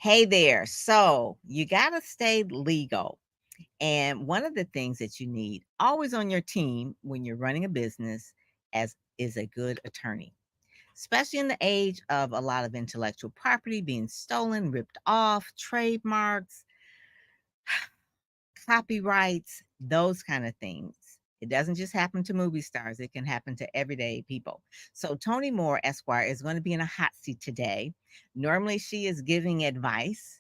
Hey there. So you got to stay legal. And one of the things that you need always on your team when you're running a business as is a good attorney, especially in the age of a lot of intellectual property being stolen, ripped off, trademarks, copyrights, those kind of things. It doesn't just happen to movie stars, it can happen to everyday people. So, Tony Moore, Esquire, is going to be in a hot seat today. Normally, she is giving advice.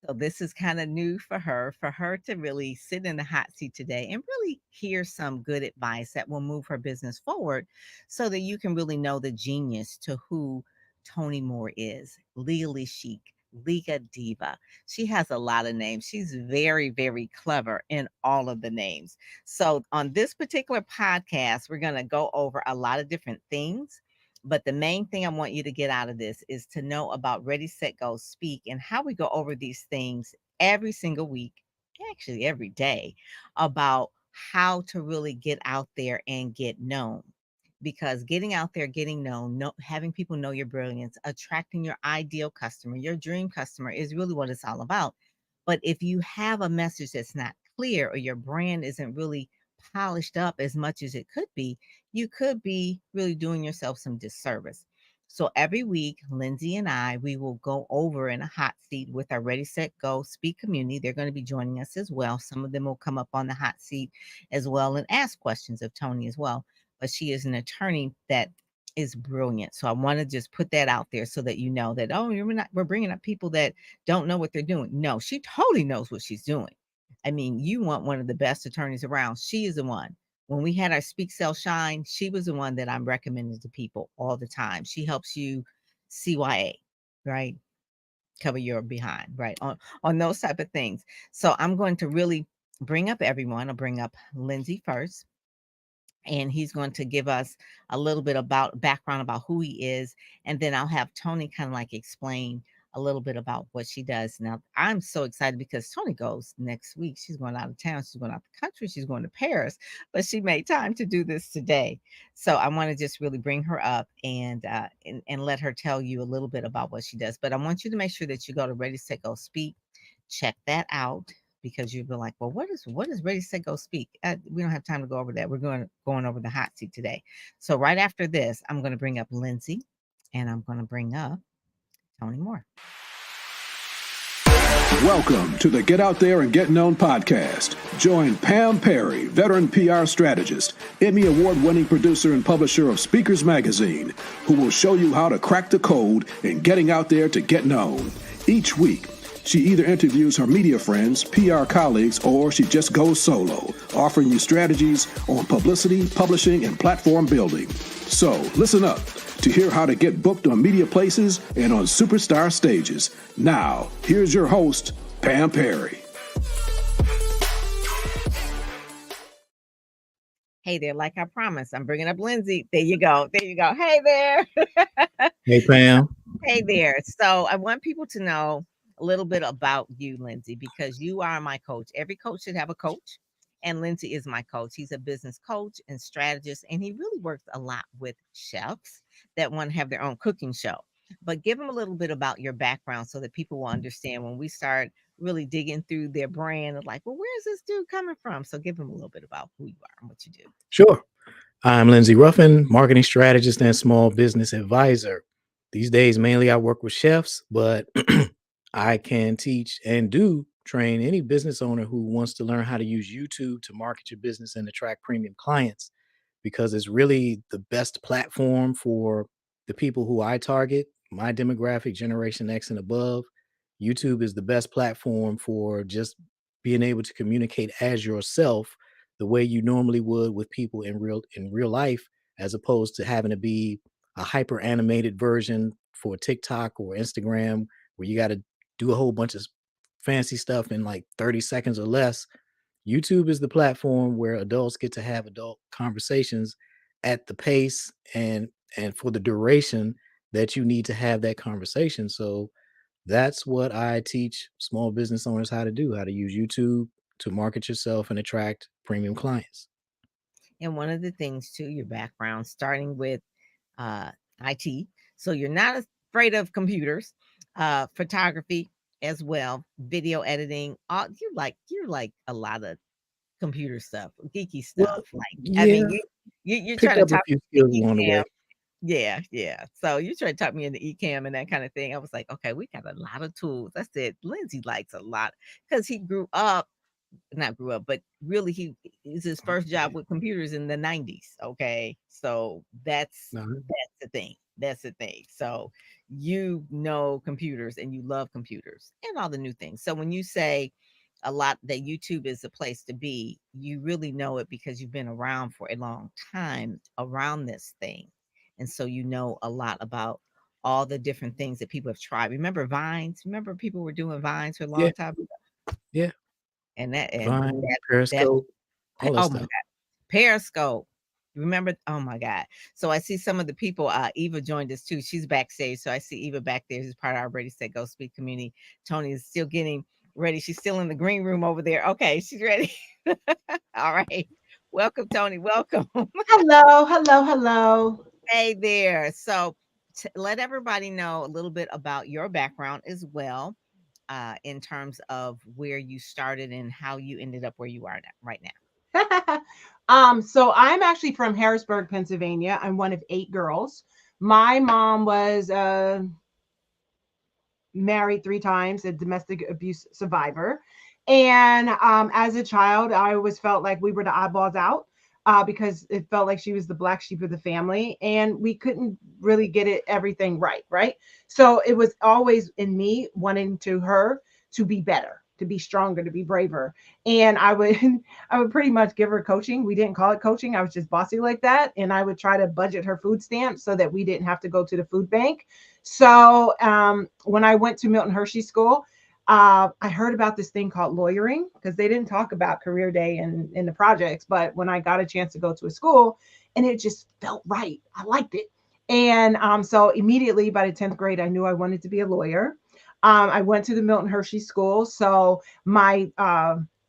So this is kind of new for her to really sit in the hot seat today and really hear some good advice that will move her business forward so that you can really know the genius to who Tony Moore is. Legally chic, Liga Diva. She has a lot of names. She's very, very clever in all of the names. So on this particular podcast, we're going to go over a lot of different things. But the main thing I want you to get out of this is to know about Ready, Set, Go, Speak and how we go over these things every single week, actually every day, about how to really get out there and get known. Because getting out there, getting known, having people know your brilliance, attracting your ideal customer, your dream customer is really what it's all about. But if you have a message that's not clear or your brand isn't really polished up as much as it could be, you could be really doing yourself some disservice. So every week, Lindsay and I, we will go over in a hot seat with our Ready, Set, Go Speak community. They're going to be joining us as well. Some of them will come up on the hot seat as well and ask questions of Tony as well. But she is an attorney that is brilliant. So I want to just put that out there so that you know that, oh, we're bringing up people that don't know what they're doing. No, she totally knows what she's doing. I mean, you want one of the best attorneys around. She is the one. When we had our Speak, Sell, Shine, she was the one that I'm recommending to people all the time. She helps you CYA, right? Cover your behind, right? On those type of things. So I'm going to really bring up everyone. I'll bring up Lindsay first, and he's going to give us a little bit about background about who he is, and then I'll have Tony kind of like explain a little bit about what she does. Now I'm so excited because Tony goes next week. She's going out of town, she's going out the country, she's going to Paris, but she made time to do this today. So I want to just really bring her up and let her tell you a little bit about what she does. But I want you to make sure that you go to Ready, Set, Go, Speak. Check that out, because you'll be like, well, what is Ready, Set, Go, Speak? We don't have time to go over that. We're going over the hot seat today. So right after this, I'm going to bring up Lindsay, and I'm going to bring up Tony Moore. Welcome to the Get Out There and Get Known podcast. Join Pam Perry, veteran PR strategist, Emmy award-winning producer and publisher of Speakers Magazine, who will show you how to crack the code in getting out there to get known. Each week, she either interviews her media friends, PR colleagues, or she just goes solo, offering you strategies on publicity, publishing, and platform building. So listen up to hear how to get booked on media places and on superstar stages. Now, here's your host, Pam Perry. Hey there, like I promised, I'm bringing up Lindsay. There you go. There you go. Hey there. Hey, Pam. Hey there. So I want people to know a little bit about you, Lindsay, because you are my coach. Every coach should have a coach, and Lindsay is my coach. He's a business coach and strategist, and he really works a lot with chefs that want to have their own cooking show. But give them a little bit about your background so that people will understand when we start really digging through their brand of like, well, where's this dude coming from? So give them a little bit about who you are and what you do. Sure. I'm Lindsay Ruffin, marketing strategist and small business advisor. These days, mainly I work with chefs, but I can teach and do train any business owner who wants to learn how to use YouTube to market your business and attract premium clients, because it's really the best platform for the people who I target, my demographic, Generation X and above. YouTube is the best platform for just being able to communicate as yourself the way you normally would with people in real life, as opposed to having to be a hyper animated version for TikTok or Instagram where you got to do a whole bunch of fancy stuff in like 30 seconds or less. YouTube is the platform where adults get to have adult conversations at the pace and for the duration that you need to have that conversation. So that's what I teach small business owners how to use YouTube to market yourself and attract premium clients. And one of the things too, your background, starting with uh, IT. So you're not afraid of computers, photography, as well, video editing. All you're like a lot of computer stuff, geeky Well, stuff. Like, I yeah, mean, you're picked trying to up a talk few me skills into along the way. eCam. Yeah, yeah. So you try to talk me into eCam and that kind of thing. I was like, okay, we got a lot of tools. I said, Lindsay likes a lot because he grew up, not grew up, but really he is his first job with computers in the 90s. Okay. So Uh-huh. that's the thing. That's the thing. So you know computers and you love computers and all the new things. So when you say a lot that YouTube is a place to be, you really know it because you've been around for a long time around this thing. And so you know a lot about all the different things that people have tried. Remember Vines? Remember people were doing Vines for a Yeah, long time? yeah. And Vine, that Periscope, all that oh my stuff. god, Periscope. Remember? Oh my god. So I see some of the people. Eva joined us too. She's backstage. So I see Eva back there. She's part of our Ready Set Go Speak community. Tony is still getting ready. She's still in the green room over there. Okay, she's ready. All right. Welcome, Tony. Welcome. Hello, hello, hello. Hey there. So let everybody know a little bit about your background as well, in terms of where you started and how you ended up where you are now, right now. So I'm actually from Harrisburg, Pennsylvania. I'm one of 8 girls. My mom was married 3 times, a domestic abuse survivor. And as a child, I always felt like we were the oddballs out because it felt like she was the black sheep of the family, and we couldn't really get it everything right, right? So it was always in me wanting to her to be better, to be stronger, to be braver. And I would I would pretty much give her coaching. We didn't call it coaching. I was just bossy like that. And I would try to budget her food stamps so that we didn't have to go to the food bank. So when I went to Milton Hershey School, I heard about this thing called lawyering because they didn't talk about career day in the projects. But when I got a chance to go to a school, and it just felt right, I liked it. And so immediately by the 10th grade, I knew I wanted to be a lawyer. I went to the Milton Hershey School. So my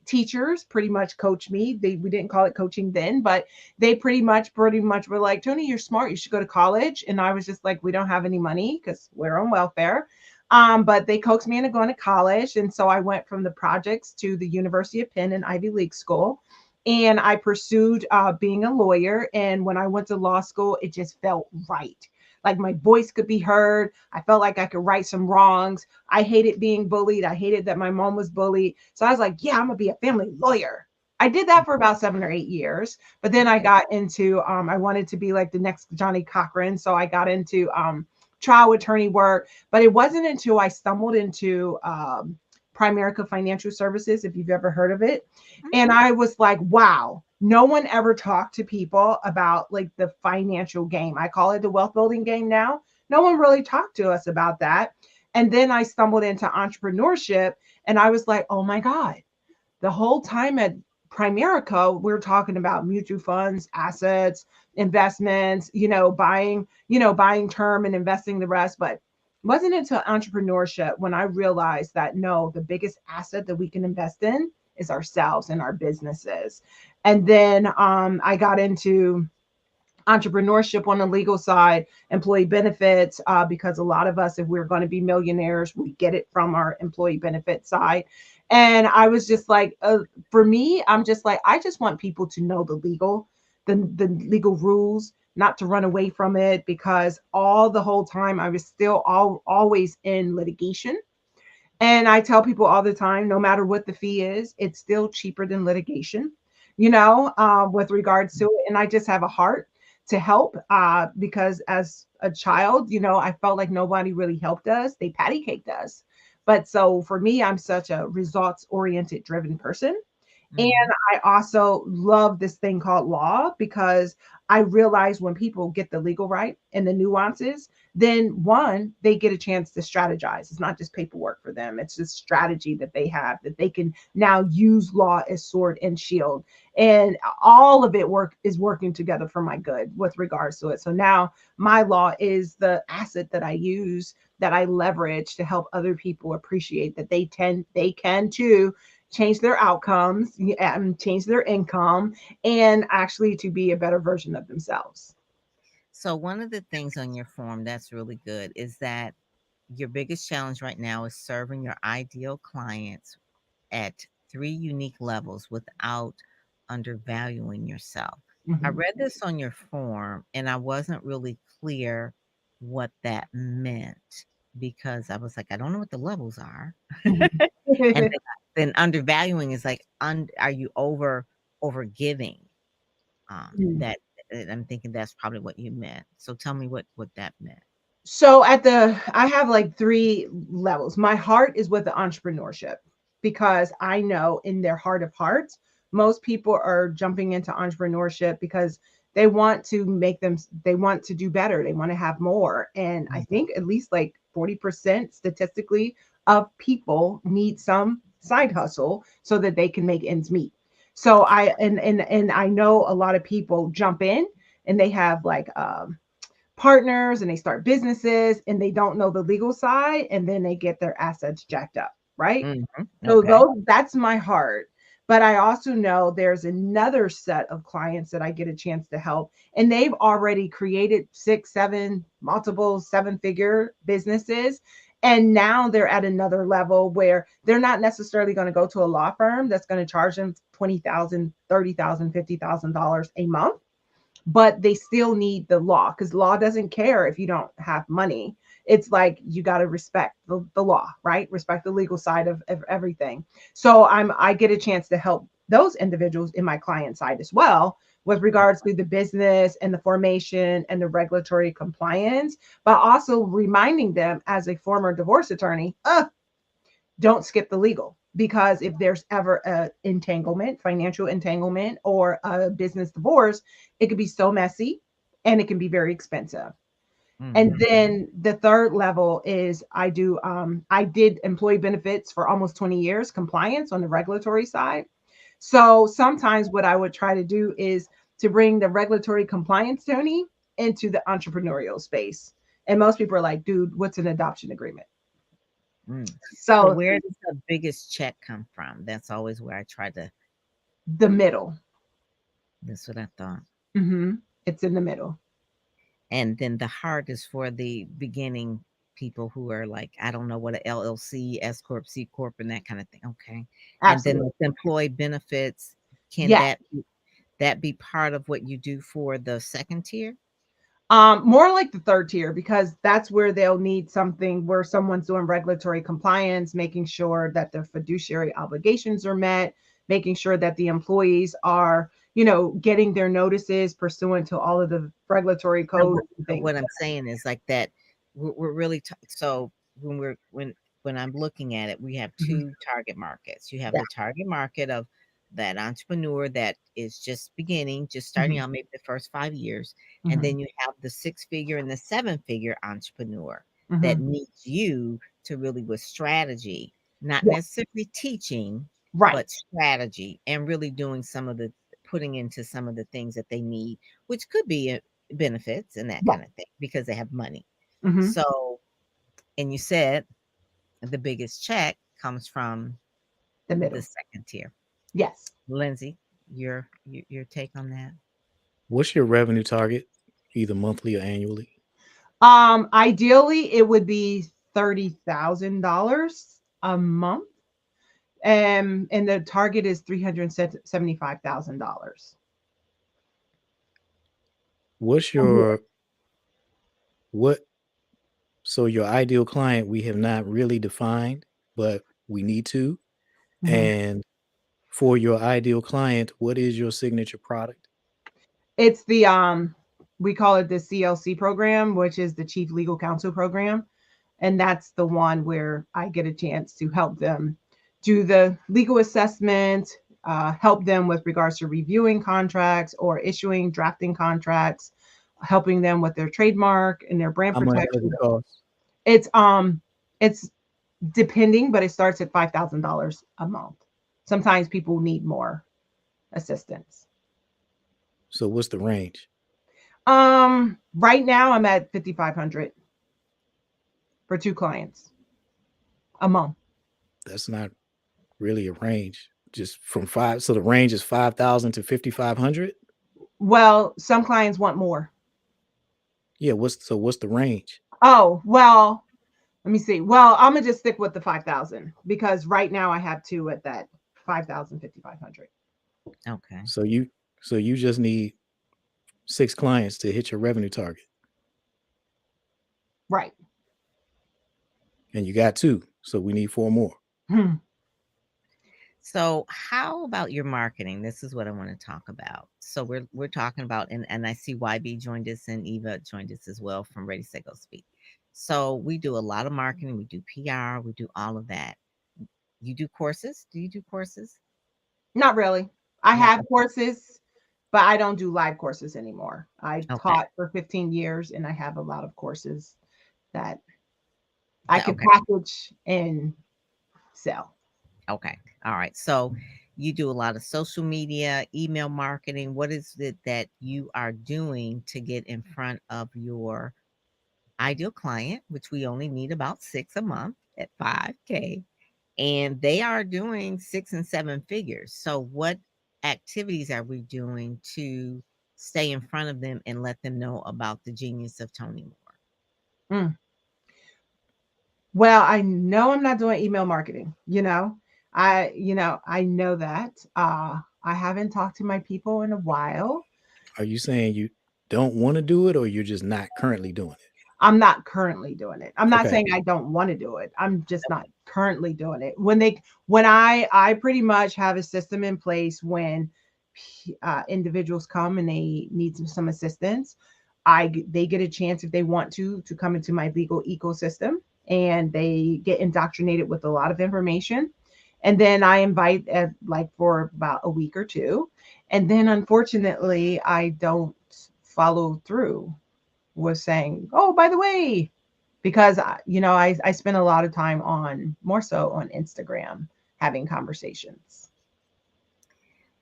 teachers pretty much coached me. We didn't call it coaching then, but they pretty much were like, Tony, you're smart. You should go to college. And I was just like, we don't have any money because we're on welfare. But they coaxed me into going to college. And so I went from the projects to the University of Penn and Ivy League school. And I pursued being a lawyer. And when I went to law school, it just felt right. Like my voice could be heard. I felt like I could right some wrongs. I hated being bullied. I hated that my mom was bullied. So I was like, yeah, I'm going to be a family lawyer. I did that for about 7 or 8 years. But then I Okay. got into, I wanted to be like the next Johnny Cochran. So I got into trial attorney work. But it wasn't until I stumbled into Primerica Financial Services, if you've ever heard of it. And I was like, wow, no one ever talked to people about like the financial game. I call it the wealth building game now. No one really talked to us about that. And then I stumbled into entrepreneurship and I was like, oh my God, the whole time at Primerica, we're talking about mutual funds, assets, investments, buying term and investing the rest. But it wasn't until entrepreneurship when I realized that no, the biggest asset that we can invest in is ourselves and our businesses. And then I got into entrepreneurship on the legal side, employee benefits, because a lot of us, if we're going to be millionaires, we get it from our employee benefit side. And I was just like, for me, I'm just like, I just want people to know the legal rules, not to run away from it, because all the whole time I was still always in litigation. And I tell people all the time, no matter what the fee is, it's still cheaper than litigation, with regards to it. And I just have a heart to help because as a child, I felt like nobody really helped us. They patty caked us. But so for me, I'm such a results oriented driven person. And Mm-hmm. I also love this thing called law because I realize when people get the legal right and the nuances, then one, they get a chance to strategize. It's not just paperwork for them, it's just strategy that they have that they can now use law as sword and shield. And all of it is working together for my good with regards to it. So now my law is the asset that I use, that I leverage to help other people appreciate that they can too change their outcomes, change their income, and actually to be a better version of themselves. So one of the things on your form that's really good is that your biggest challenge right now is serving your ideal clients at three unique levels without undervaluing yourself. I Mhm. read this on your form and I wasn't really clear what that meant because I was like, I don't know what the levels are. Mhm. And then undervaluing is like, are you over giving? Mm. That I'm thinking that's probably what you meant. So tell me what that meant. So I have like three levels. My heart is with the entrepreneurship because I know in their heart of hearts, most people are jumping into entrepreneurship because they want to they want to do better. They want to have more. And I Mm, think at least like 40% statistically of people need some side hustle so that they can make ends meet. So and I know a lot of people jump in and they have like partners and they start businesses and they don't know the legal side and then they get their assets jacked up, right? mhm, So okay. that's my heart. But I also know there's another set of clients that I get a chance to help and they've already created 6, 7, multiple 7-figure businesses. And now they're at another level where they're not necessarily going to go to a law firm that's going to charge them $20,000, $30,000, $50,000 a month, but they still need the law because law doesn't care if you don't have money. It's like you got to respect the law, right? Respect the legal side of everything. So I get a chance to help those individuals in my client side as well with regards to the business and the formation and the regulatory compliance, but also reminding them as a former divorce attorney, don't skip the legal, because if there's ever a entanglement, financial entanglement, or a business divorce, it could be so messy and it can be very expensive. And Mhm. then the third level is I did employee benefits for almost 20 years, compliance on the regulatory side. So sometimes what I would try to do is to bring the regulatory compliance, Tony, into the entrepreneurial space. And most people are like, dude, what's an adoption agreement? Mm. So So where does the biggest check come from? That's always where I try to the middle. that's what I thought. It's in the middle. And then the heart is for the beginning people who are like, I don't know what a LLC, S corp, C corp, and that kind of thing. Okay. And then Absolutely. with employee benefits, can Yes. that be part of what you do for the second tier? More like the third tier, because that's where they'll need something where someone's doing regulatory compliance, making sure that their fiduciary obligations are met, making sure that the employees are, getting their notices pursuant to all of the regulatory No, codes and but things. what I'm saying is like that we're really so when I'm looking at it, we have Mhm. two target markets. You have Yeah. the target market of that entrepreneur that is just beginning, just starting Mhm. out maybe the first 5 years, and Mhm. then you have the 6 figure and the 7 figure entrepreneur that Mhm. needs you to really with strategy, not Yeah. necessarily teaching, Right. but strategy and really doing some of the putting into some of the things that they need, which could be benefits and that Yeah. kind of thing because they have money. Mhm. So, and you said the biggest check comes from The the middle. second tier. Yes. Lindsay, your take on that? What's your revenue target, either monthly or annually? Ideally, it would be $30,000 a month. And the target is $375,000 What's a year. your what so your ideal client we have not really defined, but we need to. Mhm. And for your ideal client, what is your signature product? It's the we call it the CLC program, which is the Chief Legal Counsel program, and that's the one where I get a chance to help them do the legal assessment, help them with regards to reviewing contracts or issuing drafting contracts, helping them with their trademark and their brand How much does protection. it cost? It's it's depending, but it starts at $5,000 a month. Sometimes people need more assistance. So what's the range? Right now I'm at 5,500 for 2 clients a month. That's not really a range. Just from five. So the range is 5,000 to 5,500. Well, some clients want more. Yeah. What's the range? Oh, well, Let me see. Well, I'm gonna just stick with the 5,000 because right now I have two at that 5,000 5,500. Okay. So you just need 6 clients to hit your revenue target, Right. and you got 2. So we need 4 more. Hmm. So how about your marketing? This is what I want to talk about. So we're talking about, and I see YB joined us and Eva joined us as well from Ready Set Go Speak. So we do a lot of marketing, we do PR, we do all of that. You do courses? Do you do courses? Not really. I No. have courses, but I don't do live courses anymore. I Okay. taught for 15 years and I have a lot of courses that I could Okay. package and sell. Okay. All right. So you do a lot of social media, email marketing. What is it that you are doing to get in front of your ideal client, which we only need about 6 a month at 5K, and they are doing 6 and 7 figures. So, what activities are we doing to stay in front of them and let them know about the genius of Tony Moore? Mm. Well, I know I'm not doing email marketing, I know that. I haven't talked to my people in a while. Are you saying you don't want to do it, or you're just not currently doing it? I'm not currently doing it. I'm not Okay. saying I don't want to do it. I'm just not currently doing it. When I pretty much have a system in place when individuals come and they need some assistance. They get a chance if they want to come into my legal ecosystem, and they get indoctrinated with a lot of information. And then I invite like for about a week or two, and then unfortunately I don't follow through was saying, "Oh, by the way," because I spend a lot of time on more so on Instagram having conversations.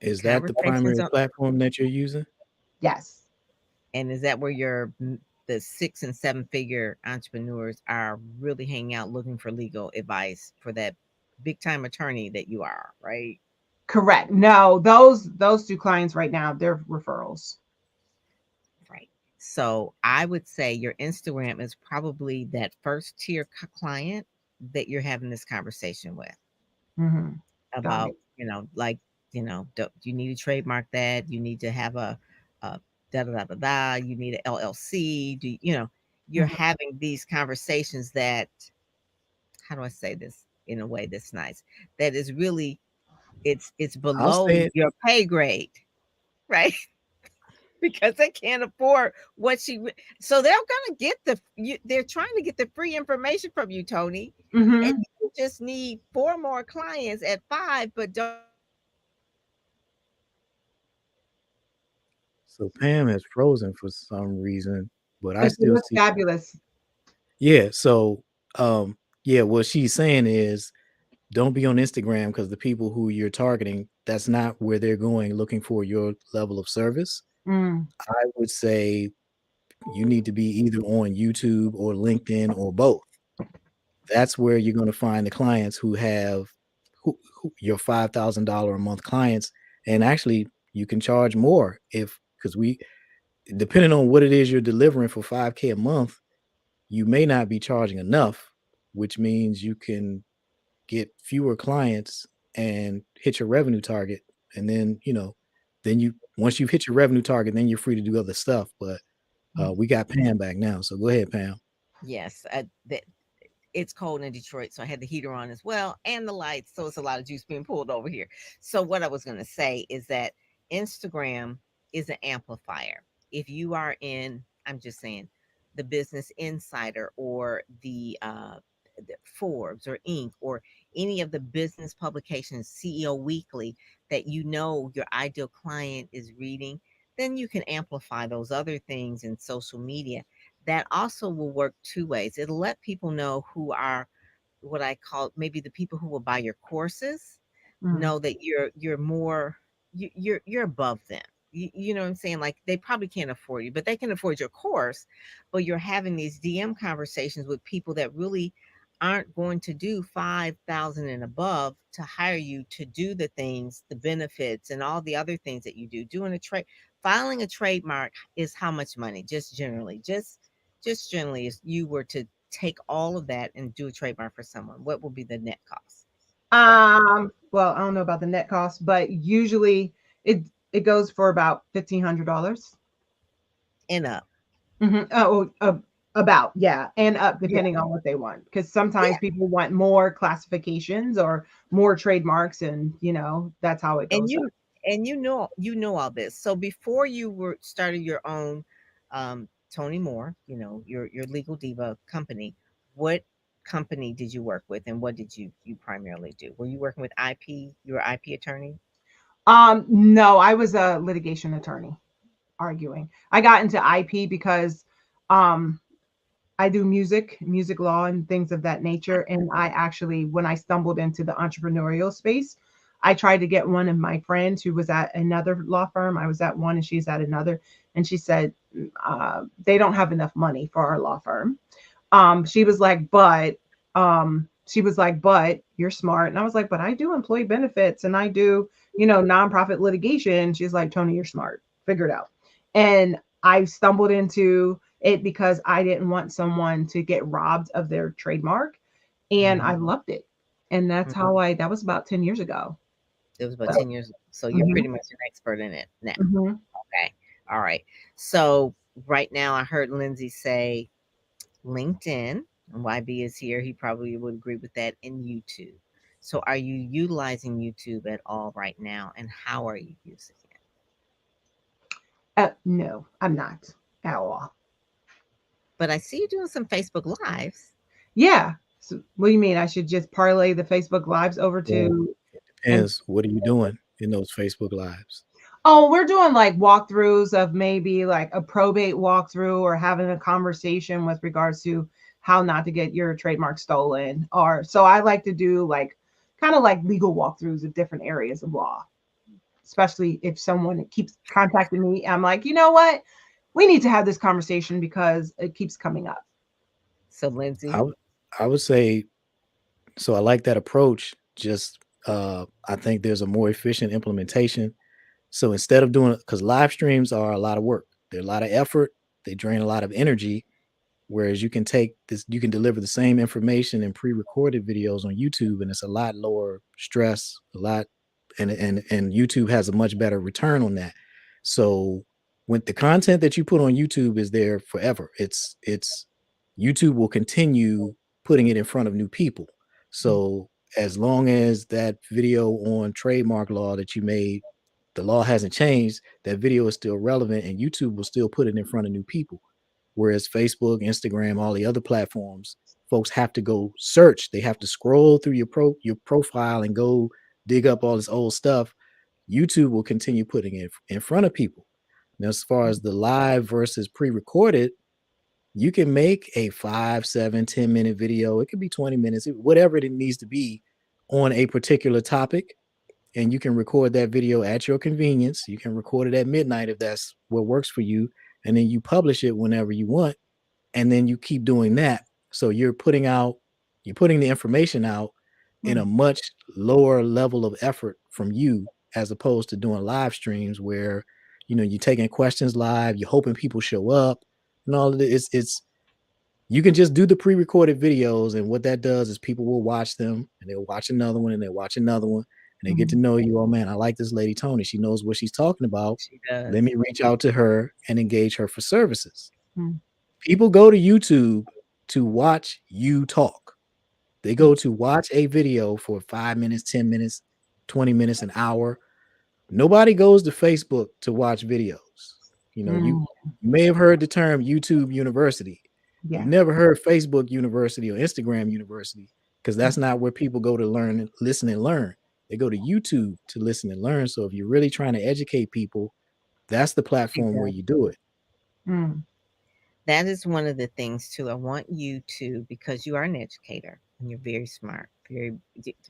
Is that the Conversations primary on, platform that you're using? Yes, and is that where the 6 and 7 figure entrepreneurs are really hanging out looking for legal advice for that big time attorney that you are, right? correct. No, those two clients right now, they're referrals. Right. So I would say your Instagram is probably that first tier client that you're having this conversation with Hmm. Got about, it. like, you need to trademark that. You need to have a da da da da da. You need an LLC. You're Mhm. having these conversations that, how do I say this in a way that's nice? That is really, it's I'll say below it. your pay grade, right? Because they can't afford what so they're gonna get they're trying to get the free information from you, Tony. And Mhm. you just need 4 more clients at 5, but don't So Pam has frozen for some reason, but I It still was see. fabulous. Yeah. So, yeah, what she's saying is don't be on Instagram because the people who you're targeting, that's not where they're going looking for your level of service. Mm, I would say you need to be either on YouTube or LinkedIn or both. That's where you're going to find the clients who have who your $5,000 a month clients. And actually, you can charge more if because depending on what it is you're delivering for 5K a month, you may not be charging enough, which means you can get fewer clients and hit your revenue target. And then, then once you've hit your revenue target, then you're free to do other stuff. But mm, we got Pam back now. So go ahead, Pam. yes, it's cold in Detroit, so I had the heater on as well and the lights. So it's a lot of juice being pulled over here. So what I was going to say is that Instagram is an amplifier. If you are in, I'm just saying, the Business Insider or the Forbes or Inc. or any of the business publications, CEO Weekly, that your ideal client is reading, then you can amplify those other things in social media. That also will work 2 ways. It'll let people know who are what I call maybe the people who will buy your courses mm, know that you're more you're above them. You know what I'm saying? Like they probably can't afford you, but they can afford your course. But you're having these DM conversations with people that really aren't going to do 5,000 and above to hire you to do the things, the benefits, and all the other things that you do. Doing a trade, filing a trademark is how much money? Just generally, just generally, if you were to take all of that and do a trademark for someone, what will be the net cost, roughly, Well, I don't know about the net cost, but usually it it goes for about $1,500. and up? Oh, about, yeah, and up Yeah, depending on what they want. Because yeah. sometimes people want more classifications or more trademarks, and that's how it And goes up. you know all this. So before you were started your own Tony Moore, your legal diva company, what company did you work with and what did you primarily do? Were you working with IP? You were IP attorney? No, I was a litigation attorney arguing. I got into IP because um I do music law, and things of that nature. And I actually, when I stumbled into the entrepreneurial space, I tried to get one of my friends who was at another law firm. I was at one and she's at another. And she said, they don't have enough money for our law firm. She was like, but you're smart. And I was like, but I do employee benefits and I do, nonprofit litigation. She's like, Tony, you're smart. Figure it out. And I stumbled into it because I didn't want someone to get robbed of their trademark. And I Hmm. loved it. And that's Hmm. how that was about 10 years ago. It was about So, 10 years ago. So you're mhm, pretty much an expert in it now. mhm. Okay. All right. So right now I heard Lindsay say LinkedIn, and YB is here. He probably would agree with that, in YouTube. So are you utilizing YouTube at all right now? And how are you using it? No, I'm not at all. But I see you doing some Facebook Lives. Yeah. So what do you mean? I should just parlay the Facebook lives over Well, to it and depends. What are you doing in those Facebook lives? oh, we're doing like walkthroughs of maybe like a probate walkthrough, or having a conversation with regards to how not to get your trademark stolen. Or so I like to do like kind of like legal walkthroughs of different areas of law, especially if someone keeps contacting me. I'm like, you know what? We need to have this conversation because it keeps coming up. So I Lindsay, would I would say so. I like that approach. Just I think there's a more efficient implementation. So instead of doing, because live streams are a lot of work, they're a lot of effort, they drain a lot of energy. Whereas you can take this, you can deliver the same information in pre-recorded videos on YouTube, and it's a lot lower stress, a lot, and YouTube has a much better return on that. So when the content that you put on YouTube is there forever, it's YouTube will continue putting it in front of new people. So as long as that video on trademark law that you made, the law hasn't changed, that video is still relevant, and YouTube will still put it in front of new people. Whereas Facebook, Instagram, all the other platforms, folks have to go search. They have to scroll through your profile and go dig up all this old stuff. YouTube will continue putting it in front of people. Now, as far as the live versus pre-recorded, you can make a 5, 7, 10 minute video. It could be 20 minutes, whatever it needs to be on a particular topic. And you can record that video at your convenience. You can record it at midnight if that's what works for you. And then you publish it whenever you want, and then you keep doing that. So you're putting the information out in Hmm. a much lower level of effort from you, as opposed to doing live streams where you're taking questions live, you're hoping people show up, and all of it. It's You can just do the pre-recorded videos, and what that does is people will watch them, and they'll watch another one, and they'll watch another one, and they get to Mhm. know you. Oh man, I like this lady Tony. She knows what she's talking about. she Let does. me reach out to her and engage her for services. Mhm. People go to YouTube to watch you talk. They go to watch a video for 5 minutes, 10 minutes, 20 minutes, an hour. Nobody goes to Facebook to watch videos. You Mhm. may have heard the term YouTube University. You've Yeah. never heard Facebook University or Instagram University, because that's not where people go to learn, listen, and learn. They go to YouTube to listen and learn. So if you're really trying to educate people, that's the She platform where does. you do it. Mm. That is one of the things too. I want you to, because you are an educator and you're very smart. Very.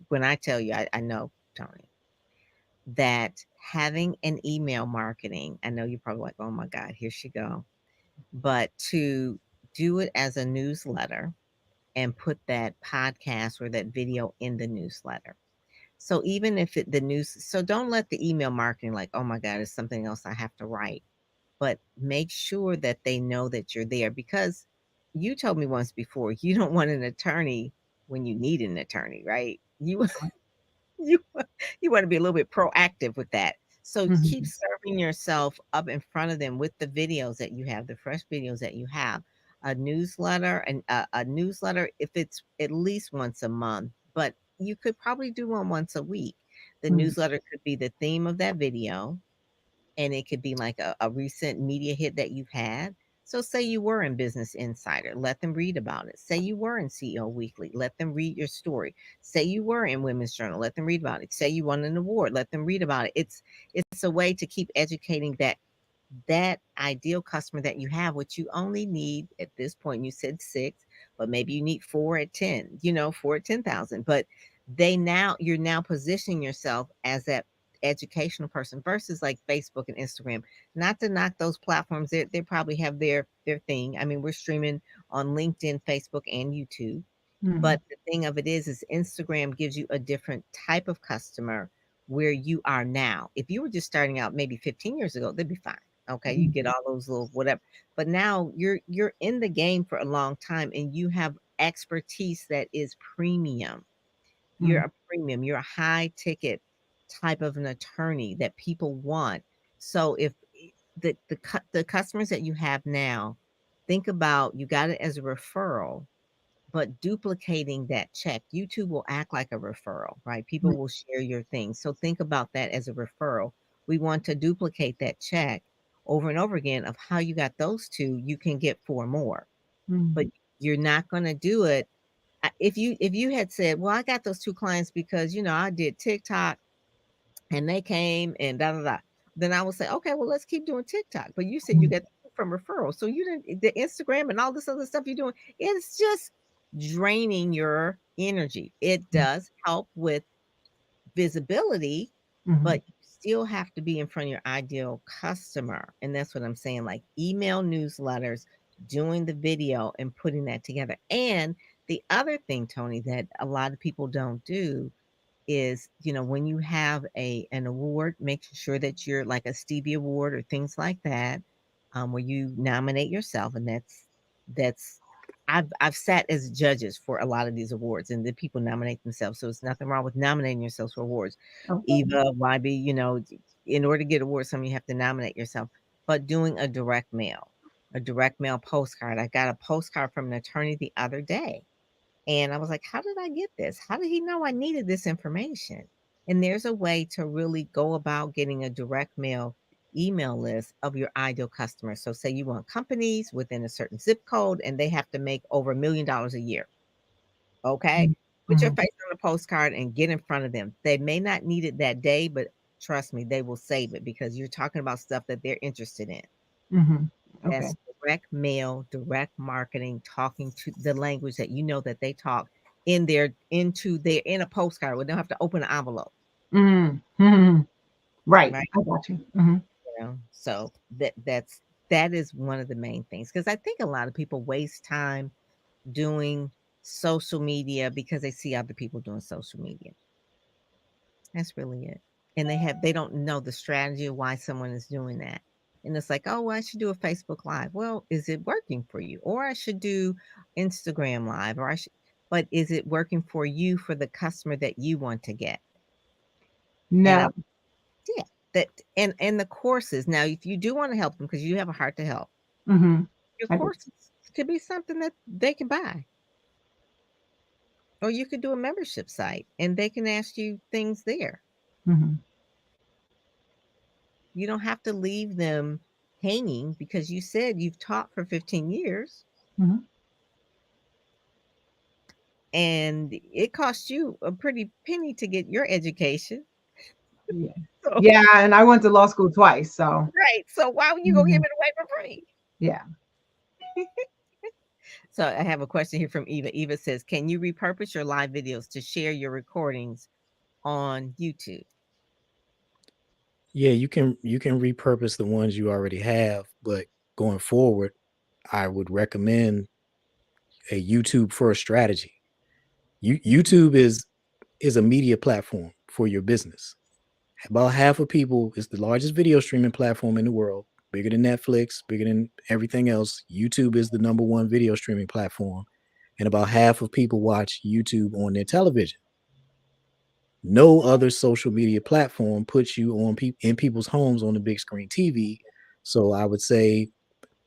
When I tell you, I know, Tony, that having an email marketing, I know you're probably like, oh my God, here she go. But to do it as a newsletter and put that podcast or that video in the newsletter. So even if the news, so don't let the email marketing like, oh my God, it's something else I have to write. But make sure that they know that you're there, because you told me once before, you don't want an attorney when you need an attorney, right? You you want to be a little bit proactive with that. So keep Mhm. serving yourself up in front of them with the videos that you have, the fresh videos that you have. A newsletter and a newsletter if it's at least once a month, but you could probably do one once a week. The Mhm. newsletter could be the theme of that video, and it could be like a recent media hit that you've had. So, say you were in Business Insider, let them read about it. Say you were in CEO Weekly, let them read your story. Say you were in Women's Journal, let them read about it. Say you won an award, let them read about it. It's a way to keep educating that ideal customer that you have, which you only need at this point. You said six, but maybe you need four at 10, 4 at 10,000. But you're now positioning yourself as that educational person versus like Facebook and Instagram. Not to knock those platforms, they probably have their thing. I mean, we're streaming on LinkedIn, Facebook, and YouTube. Mhm. But the thing of it is Instagram gives you a different type of customer where you are now. If you were just starting out maybe 15 years ago, they'd be fine. Okay, you Mhm. get all those little whatever. But now you're in the game for a long time and you have expertise that is premium. You're Mhm. a premium, you're a high ticket type of an attorney that people want. So if the customers that you have now, think about you got it as a referral, but duplicating that check. YouTube will act like a referral, right? People will share your things. So think about that as a referral. We want to duplicate that check over and over again of how you got those two, you can get four more. Mhm. But you're not going to do it. If you had said, well, I got those two clients because I did TikTok and they came and da da da. Then I will say, okay, well, let's keep doing TikTok. But you said you Mhm. got from referrals. So you didn't the Instagram and all this other stuff you're doing, it's just draining your energy. It does help with visibility, but Mhm. you still have to be in front of your ideal customer. And that's what I'm saying, like email newsletters, doing the video and putting that together. And the other thing, Tony, that a lot of people don't do is, when you have an award, make sure that you're like a Stevie Award or things like that, where you nominate yourself, and that's I've sat as judges for a lot of these awards, and the people nominate themselves, so it's nothing wrong with nominating yourselves for awards. Okay. Eva, YB, in order to get awards, some of you have to nominate yourself. But doing a direct mail postcard. I got a postcard from an attorney the other day and I was like, how did I get this? How did he know I needed this information? And there's a way to really go about getting a direct mail email list of your ideal customers. So, say you want companies within a certain zip code and they have to make over $1 million a year. Okay. Put your Mhm. face on a postcard and get in front of them. They may not need it that day, but trust me, they will save it because you're talking about stuff that they're interested in. Mhm. Okay. That's direct mail, direct marketing, talking to the language that you know that they talk in a postcard where they don't have to open an envelope, Mhm. Mhm. Right. right? I got you. Mhm. So that is one of the main things because I think a lot of people waste time doing social media because they see other people doing social media. That's really it. And they don't know the strategy of why someone is doing that. And it's like, oh, well, I should do a Facebook Live. Well, is it working for you? Or I should do Instagram Live, but is it working for you for the customer that you want to get? And I, No. yeah, that and the courses. Now, if you do want to help them because you have a heart to help, Mhm. your I do. courses could be something that they can buy. Or you could do a membership site and they can ask you things there. Mhm. You don't have to leave them hanging because you said you've taught for 15 years Mhm. and it cost you a pretty penny to get your education. Yeah. So, Yeah, and I went to law school twice, so right. So why would you go give mhm. it away for free? Yeah. So I have a question here from Eva. Eva says, can you repurpose your live videos to share your recordings on YouTube? Yeah, you can repurpose the ones you already have, but going forward, I would recommend a YouTube first strategy. YouTube is a media platform for your business. About half of people, it's the largest video streaming platform in the world. bigger than Netflix, bigger than everything else. YouTube is the number one video streaming platform, and about half of people watch YouTube on their television. No other social media platform puts you on in people's homes on the big screen TV. So I would say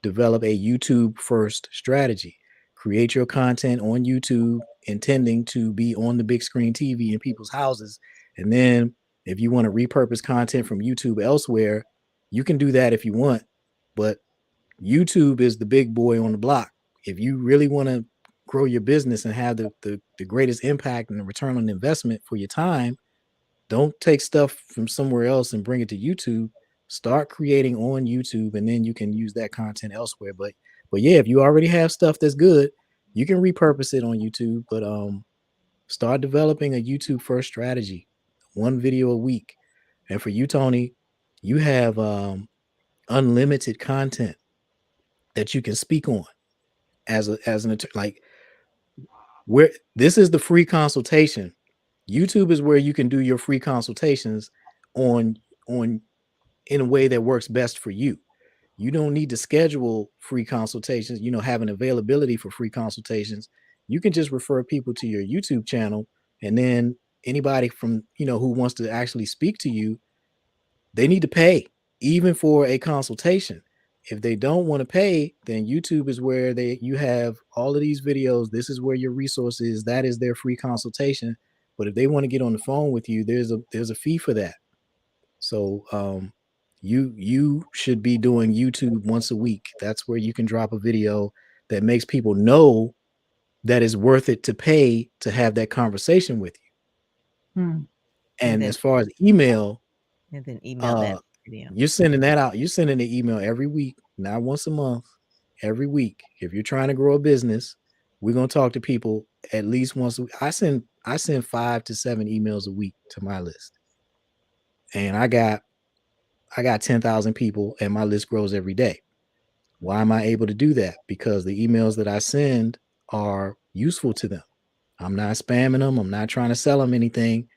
develop a YouTube first strategy. Create your content on YouTube, intending to be on the big screen TV in people's houses. And then if you want to repurpose content from YouTube elsewhere, you can do that if you want. But YouTube is the big boy on the block. If you really want to grow your business and have the greatest impact and the return on investment for your time, don't take stuff from somewhere else and bring it to YouTube. Start creating on YouTube, and then you can use that content elsewhere. But yeah, if you already have stuff that's good, you can repurpose it on YouTube. But start developing a YouTube first strategy, one video a week. And for you, Tony, you have unlimited content that you can speak on as an like where this is the free consultation. YouTube is where you can do your free consultations on on in a way that works best for you. You don't need to schedule free consultations, have an availability for free consultations. You can just refer people to your YouTube channel, and then anybody from, who wants to actually speak to you, they need to pay even for a consultation. If they don't want to pay, then YouTube is where you have all of these videos. This is where your resource is. That is their free consultation. But if they want to get on the phone with you, there's a fee for that. So you should be doing YouTube once a week. That's where you can drop a video that makes people know that it's worth it to pay to have that conversation with you. Hmm. And then as far as email, email that uh video. you're sending that out. You're sending the email every week, not once a month, every week. If you're trying to grow a business, we're gonna talk to people at least once a week. I send 5 to 7 emails a week to my list. And I got 10,000 people and my list grows every day. Why am I able to do that? Because the emails that I send are useful to them. I'm not spamming them. I'm not trying to sell them anything.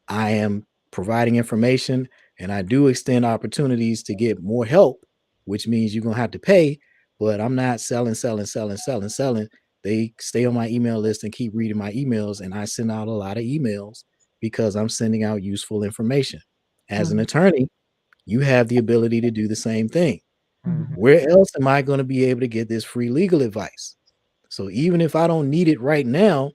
I am providing information, and I do extend opportunities to get more help, which means you're going to have to pay, but I'm not selling, selling, selling, selling, selling. They stay on my email list and keep reading my emails, and I send out a lot of emails because I'm sending out useful information. As an Mhm. attorney, you have the ability to do the same thing. Mhm. Mhm. Where else am I going to be able to get this free legal advice? So even if I don't need it right now,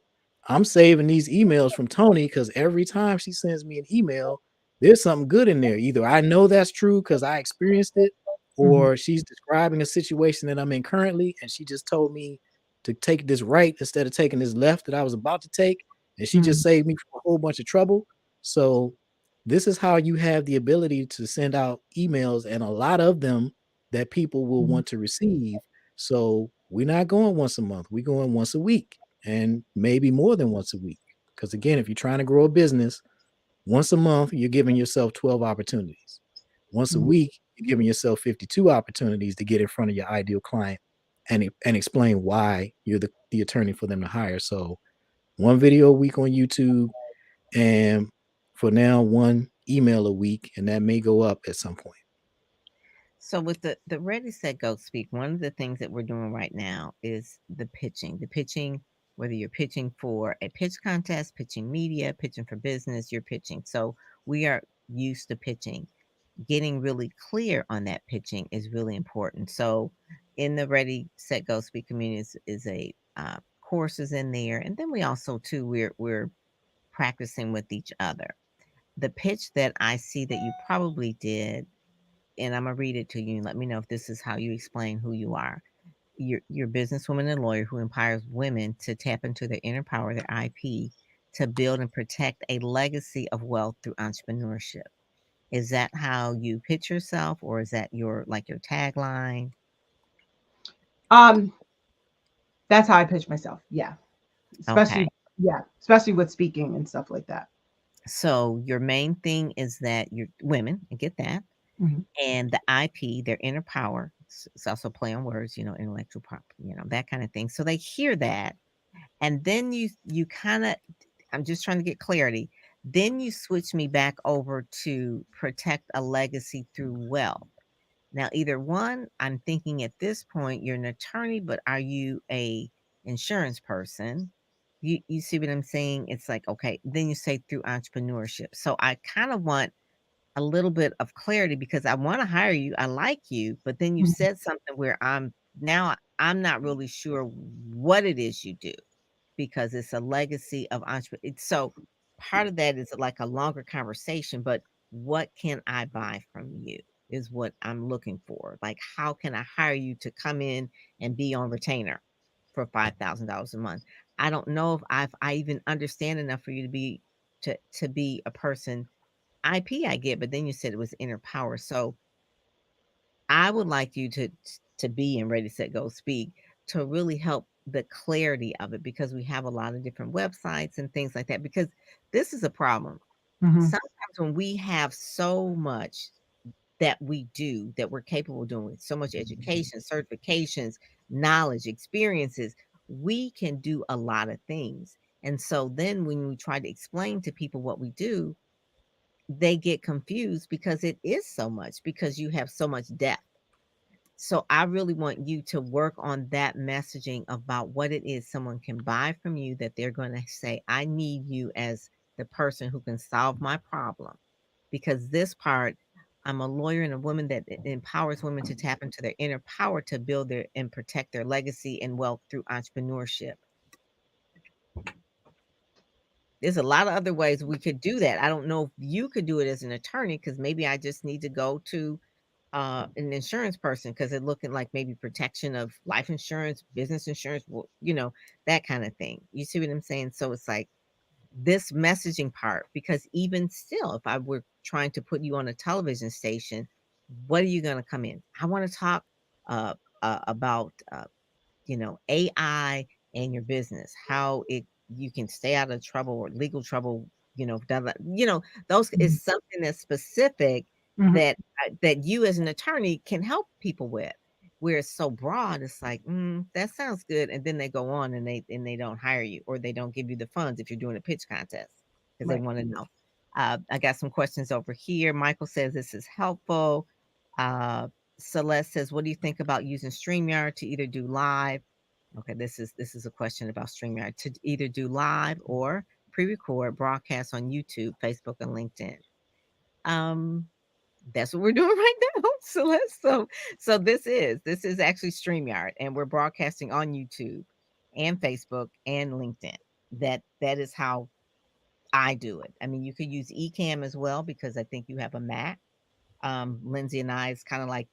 I'm saving these emails from Tony because every time she sends me an email, there's something good in there. Either I know that's true because I experienced it, Mhm. or she's describing a situation that I'm in currently, and she just told me to take this right instead of taking this left that I was about to take, and she just Mhm. saved me from a whole bunch of trouble. So this is how you have the ability to send out emails, and a lot of them that people will Mhm. want to receive. So we're not going once a month. We're going once a week and maybe more than once a week. Because again, if you're trying to grow a business, once a month, you're giving yourself 12 opportunities. Once a Mhm. week, you're giving yourself 52 opportunities to get in front of your ideal client and explain why you're the attorney for them to hire. So one video a week on YouTube, and for now, one email a week, and that may go up at some point. So with the Ready Set Go Speak, one of the things that we're doing right now is the pitching. The pitching, whether you're pitching for a pitch contest, pitching media, pitching for business, you're pitching. So we are used to pitching. Getting really clear on that pitching is really important. So in the Ready Set Go Speak community is a courses in there, and then we also too we're practicing with each other. The pitch that I see that you probably did, and I'm gonna read it to you and let me know if this is how you explain who you are. You're a businesswoman and lawyer who empowers women to tap into their inner power, their IP, to build and protect a legacy of wealth through entrepreneurship. Is that how you pitch yourself, or is that your tagline? Um, that's how I pitch myself. Yeah. Okay. Especially, yeah, especially with speaking and stuff like that. So your main thing is that you're women, I get that. Mhm. And the IP, their inner power, it's also play on words, intellectual property, that kind of thing. So they hear that, and then you kind of, I'm just trying to get clarity. Then you switch me back over to protect a legacy through wealth. Now, either one, I'm thinking at this point you're an attorney, but are you a insurance person? You see what I'm saying? It's like, okay, then you say through entrepreneurship. So I kind of want a little bit of clarity because I want to hire you. I like you, but then you Mhm. said something where I'm not really sure what it is you do because it's a legacy of entrepreneur. So part of that is like a longer conversation, but what can I buy from you is what I'm looking for. Like, how can I hire you to come in and be on retainer for $5,000 a month? I don't know if I even understand enough for you to be a person. IP I get, but then you said it was inner power. So I would like you to be in Ready, Set, Go, Speak to really help the clarity of it because we have a lot of different websites and things like that. Because this is a problem. Mhm. Sometimes when we have so much that we do that we're capable of doing, so much education, certifications, knowledge, experiences, we can do a lot of things. And so then when we try to explain to people what we do, they get confused because it is so much, because you have so much depth. So I really want you to work on that messaging about what it is someone can buy from you that they're going to say, I need you as the person who can solve my problem. Because this part, I'm a lawyer and a woman that empowers women to tap into their inner power to build their and protect their legacy and wealth through entrepreneurship. There's a lot of other ways we could do that. I don't know if you could do it as an attorney because maybe I just need to go to an insurance person because they're looking like maybe protection of life insurance, business insurance, that kind of thing. You see what I'm saying? So it's like this messaging part, because even still, if I were trying to put you on a television station, what are you going to come in? I want to talk uh, about AI and your business, how it you can stay out of trouble or legal trouble, those is Mhm. something that's specific Mhm. that you as an attorney can help people with. Where it's so broad, it's like, that sounds good, and then they go on and they don't hire you or they don't give you the funds if you're doing a pitch contest because they Right. want to know. I got some questions over here. Michael says this is helpful. Uh, Celeste says, what do you think about using StreamYard to either do live? Okay, this is a question about StreamYard to either do live or pre-record broadcasts on YouTube, Facebook, and LinkedIn. Um, that's what we're doing right now. So this is actually StreamYard, and we're broadcasting on YouTube and Facebook and LinkedIn. That is how I do it. I mean, you could use Ecamm as well because I think you have a Mac. Lindsay and I is kind of like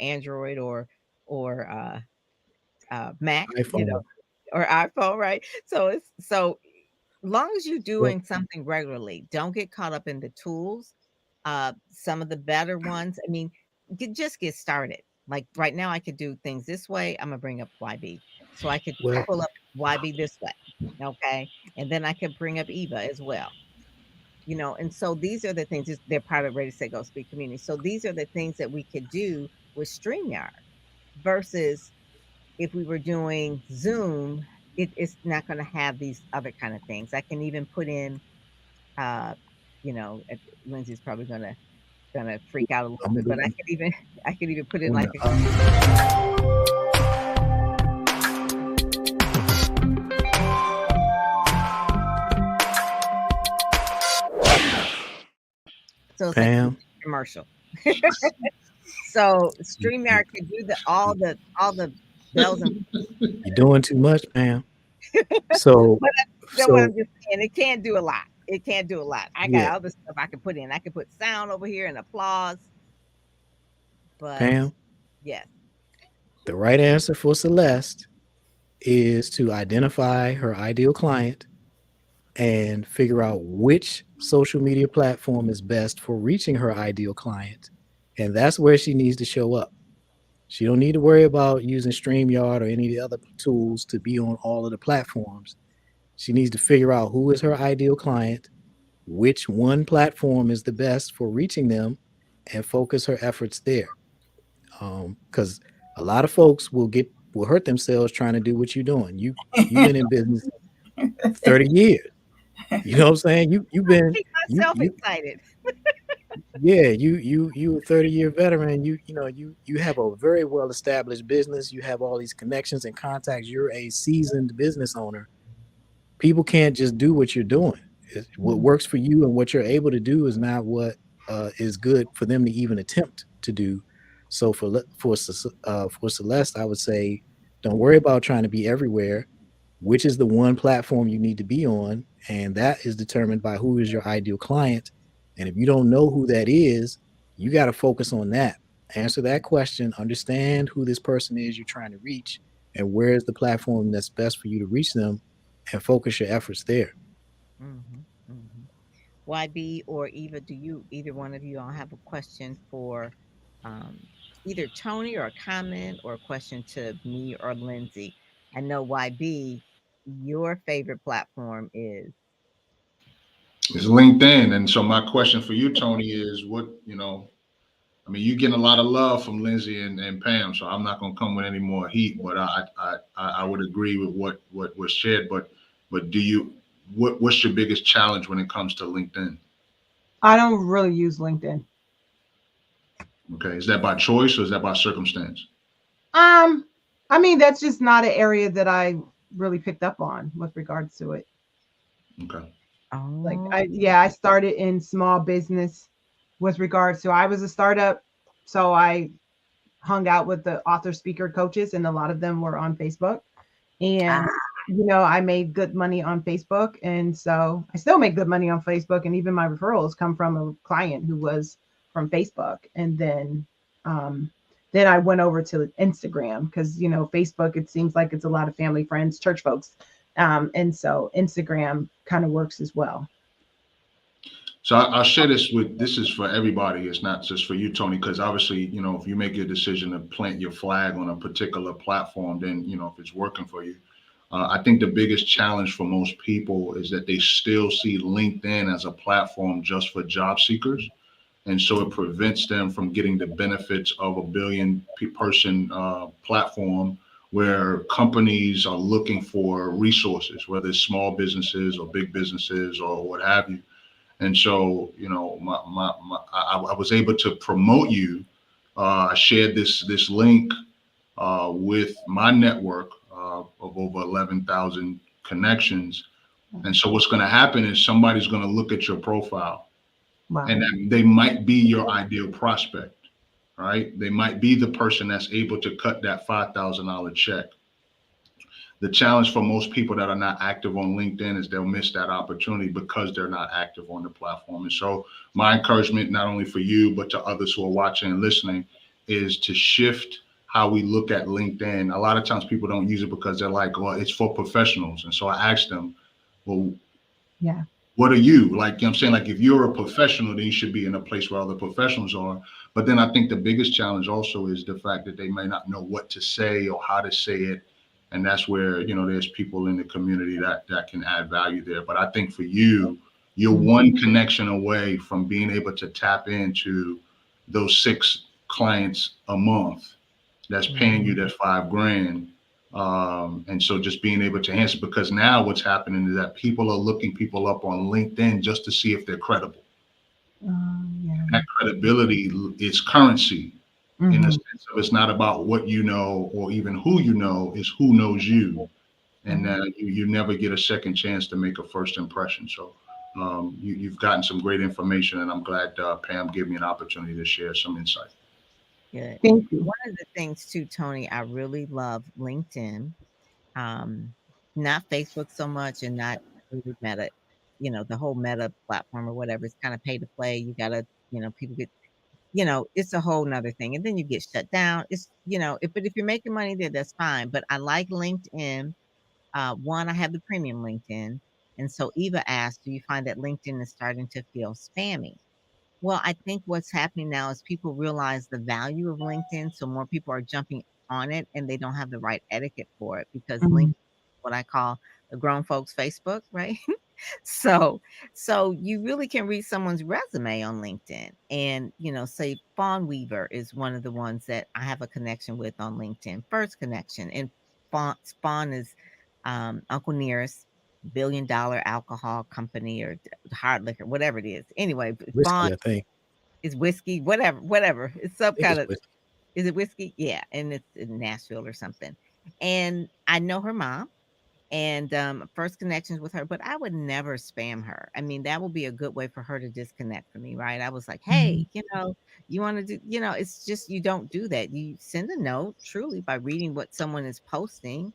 Android or Mac, iPhone. or iPhone, right? So long as you're Well, doing something regularly, don't get caught up in the tools. Some of the better ones, I mean, just get started. Like right now, I could do things this way. I'm gonna bring up YB, so I could well, pull up YB this way, okay, and then I could bring up Eva as well. And so these are the things. They're part of Ready Set Go Speak community. So these are the things that we could do with StreamYard versus if we were doing Zoom, it's not going to have these other kind of things. I can even put in, uh, Lindsay's probably gonna freak out a little I'm bit, but gonna, I could even put in I'm like gonna a so it's like a Pam. commercial. So StreamYard can do all the bells and You're doing too much, Pam. So, but that's what so I'm just saying. It can't do a lot. It can't do a lot. I yeah, got other stuff I can put in. I can put sound over here and applause, but Pam. yes. The right answer for Celeste is to identify her ideal client and figure out which social media platform is best for reaching her ideal client. And that's where she needs to show up. She don't need to worry about using StreamYard or any of the other tools to be on all of the platforms. She needs to figure out who is her ideal client, which one platform is the best for reaching them, and focus her efforts there. Because a lot of folks will hurt themselves trying to do what you're doing. You've been in business 30 years. You know what I'm saying? You've been Keep you myself you excited. Yeah, you a 30-year veteran. You have a very well established business. You have all these connections and contacts. You're a seasoned business owner. People can't just do what you're doing. What Mm, works for you and what you're able to do is not what is good for them to even attempt to do. So for Celeste, I would say, don't worry about trying to be everywhere. Which is the one platform you need to be on, and that is determined by who is your ideal client. And if you don't know who that is, you got to focus on that. Answer that question, understand who this person is you're trying to reach, and where is the platform that's best for you to reach them, and focus your efforts there. Hmm. Hmm. YB or Eva, do you either one of you all have a question for um, either Tony or a comment or a question to me or Lindsay? I know YB, your favorite platform is. It's LinkedIn. And so my question for you, Tony, is I mean, you're getting a lot of love from Lindsay and Pam, so I'm not going to come with any more heat. But I would agree with what was shared. But do you what's your biggest challenge when it comes to LinkedIn? I don't really use LinkedIn. Okay, is that by choice or is that by circumstance? Um, I mean, that's just not an area that I really picked up on with regards to it. Okay, Like Oh, I started in small business with regards to I was a startup, so I hung out with the author speaker coaches and a lot of them were on Facebook. ah, And I made good money on Facebook, and so I still make good money on Facebook, and even my referrals come from a client who was from Facebook. And um then I went over to Instagram because Facebook, it seems like it's a lot of family, friends, church folks. And so Instagram kind of works as well. so I'll share this with this is for everybody. It's not just for you, Tony, because obviously, if you make your decision to plant your flag on a particular platform, then if it's working for you. I think the biggest challenge for most people is that they still see LinkedIn as a platform just for job seekers. And so it prevents them from getting the benefits of a billion person platform where companies are looking for resources, whether it's small businesses or big businesses or what have you. And so, I was able to promote you. I shared this link with my network of over 11,000 connections. And so what's going to happen is somebody's going to look at your profile Wow. and they might be your ideal prospect, right? They might be the person that's able to cut that $5,000 check. The challenge for most people that are not active on LinkedIn is they'll miss that opportunity because they're not active on the platform. And so, my encouragement, not only for you, but to others who are watching and listening, is to shift how we look at LinkedIn. A lot of times people don't use it because they're like, well, it's for professionals. And so I asked them, well, Yeah. what are you like? I'm saying, like, if you're a professional, then you should be in a place where other professionals are. But then I think the biggest challenge also is the fact that they may not know what to say or how to say it. And that's where, there's people in the community that can add value there. But I think for you, you're Mm, one connection away from being able to tap into those 6 clients a month that's paying you mhm, that 5 grand. And so just being able to answer, because now what's happening is that people are looking people up on LinkedIn just to see if they're credible. yeah. That credibility is currency in the Hmm. sense of it's not about what you know or even who you know, it's who knows you. And mhm. you never get a second chance to make a first impression. So you've gotten some great information, and I'm glad Pam gave me an opportunity to share some insight. Good. Thank you. One of the things too, Tony, I really love LinkedIn. Um, Not Facebook so much and not really Meta, the whole Meta platform or whatever. It's kind of pay to play. You gotta, people get, it's a whole nother thing. And then you get shut down. But if you're making money there, that's fine. But I like LinkedIn. One, I have the premium LinkedIn. And so Eva asked, do you find that LinkedIn is starting to feel spammy? Well, I think what's happening now is people realize the value of LinkedIn, so more people are jumping on it and they don't have the right etiquette for it because LinkedIn Mm, is what I call the grown folks Facebook, right? So so you really can read someone's resume on LinkedIn and, say Fawn Weaver is one of the ones that I have a connection with on LinkedIn, first connection. And Fawn is Uncle Nearest billion-dollar alcohol company or hard liquor, whatever it is. Anyway, Whiskey, Fawn I think. It's whiskey, whatever. It's I some think kind it's of, with is it whiskey? Yeah, and it's in Nashville or something. And I know her mom and first connections with her, but I would never spam her. I mean, that would be a good way for her to disconnect from me, right? I was like, Mhm. hey, you want to do, it's just you don't do that. You send a note truly by reading what someone is posting.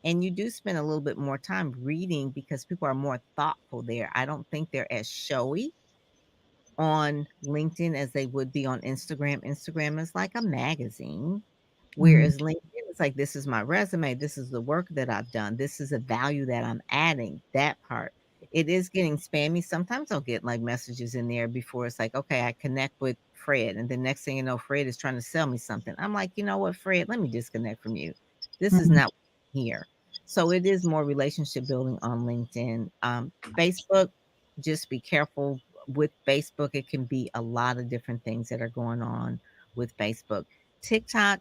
And you do spend a little bit more time reading because people are more thoughtful there. I don't think they're as showy on LinkedIn as they would be on Instagram. Instagram is like a magazine, Mhm. whereas LinkedIn is like, this is my resume, this is the work that I've done, this is a value that I'm adding. That part. It is getting spammy. Sometimes I'll get like messages in there before it's like, okay, I connect with Fred. And the next thing you know, Fred is trying to sell me something. I'm like, you know what, Fred, let me disconnect from you. This is Mhm. not here. So it is more relationship building on LinkedIn. Facebook, just be careful with Facebook. It can be a lot of different things that are going on with Facebook. TikTok,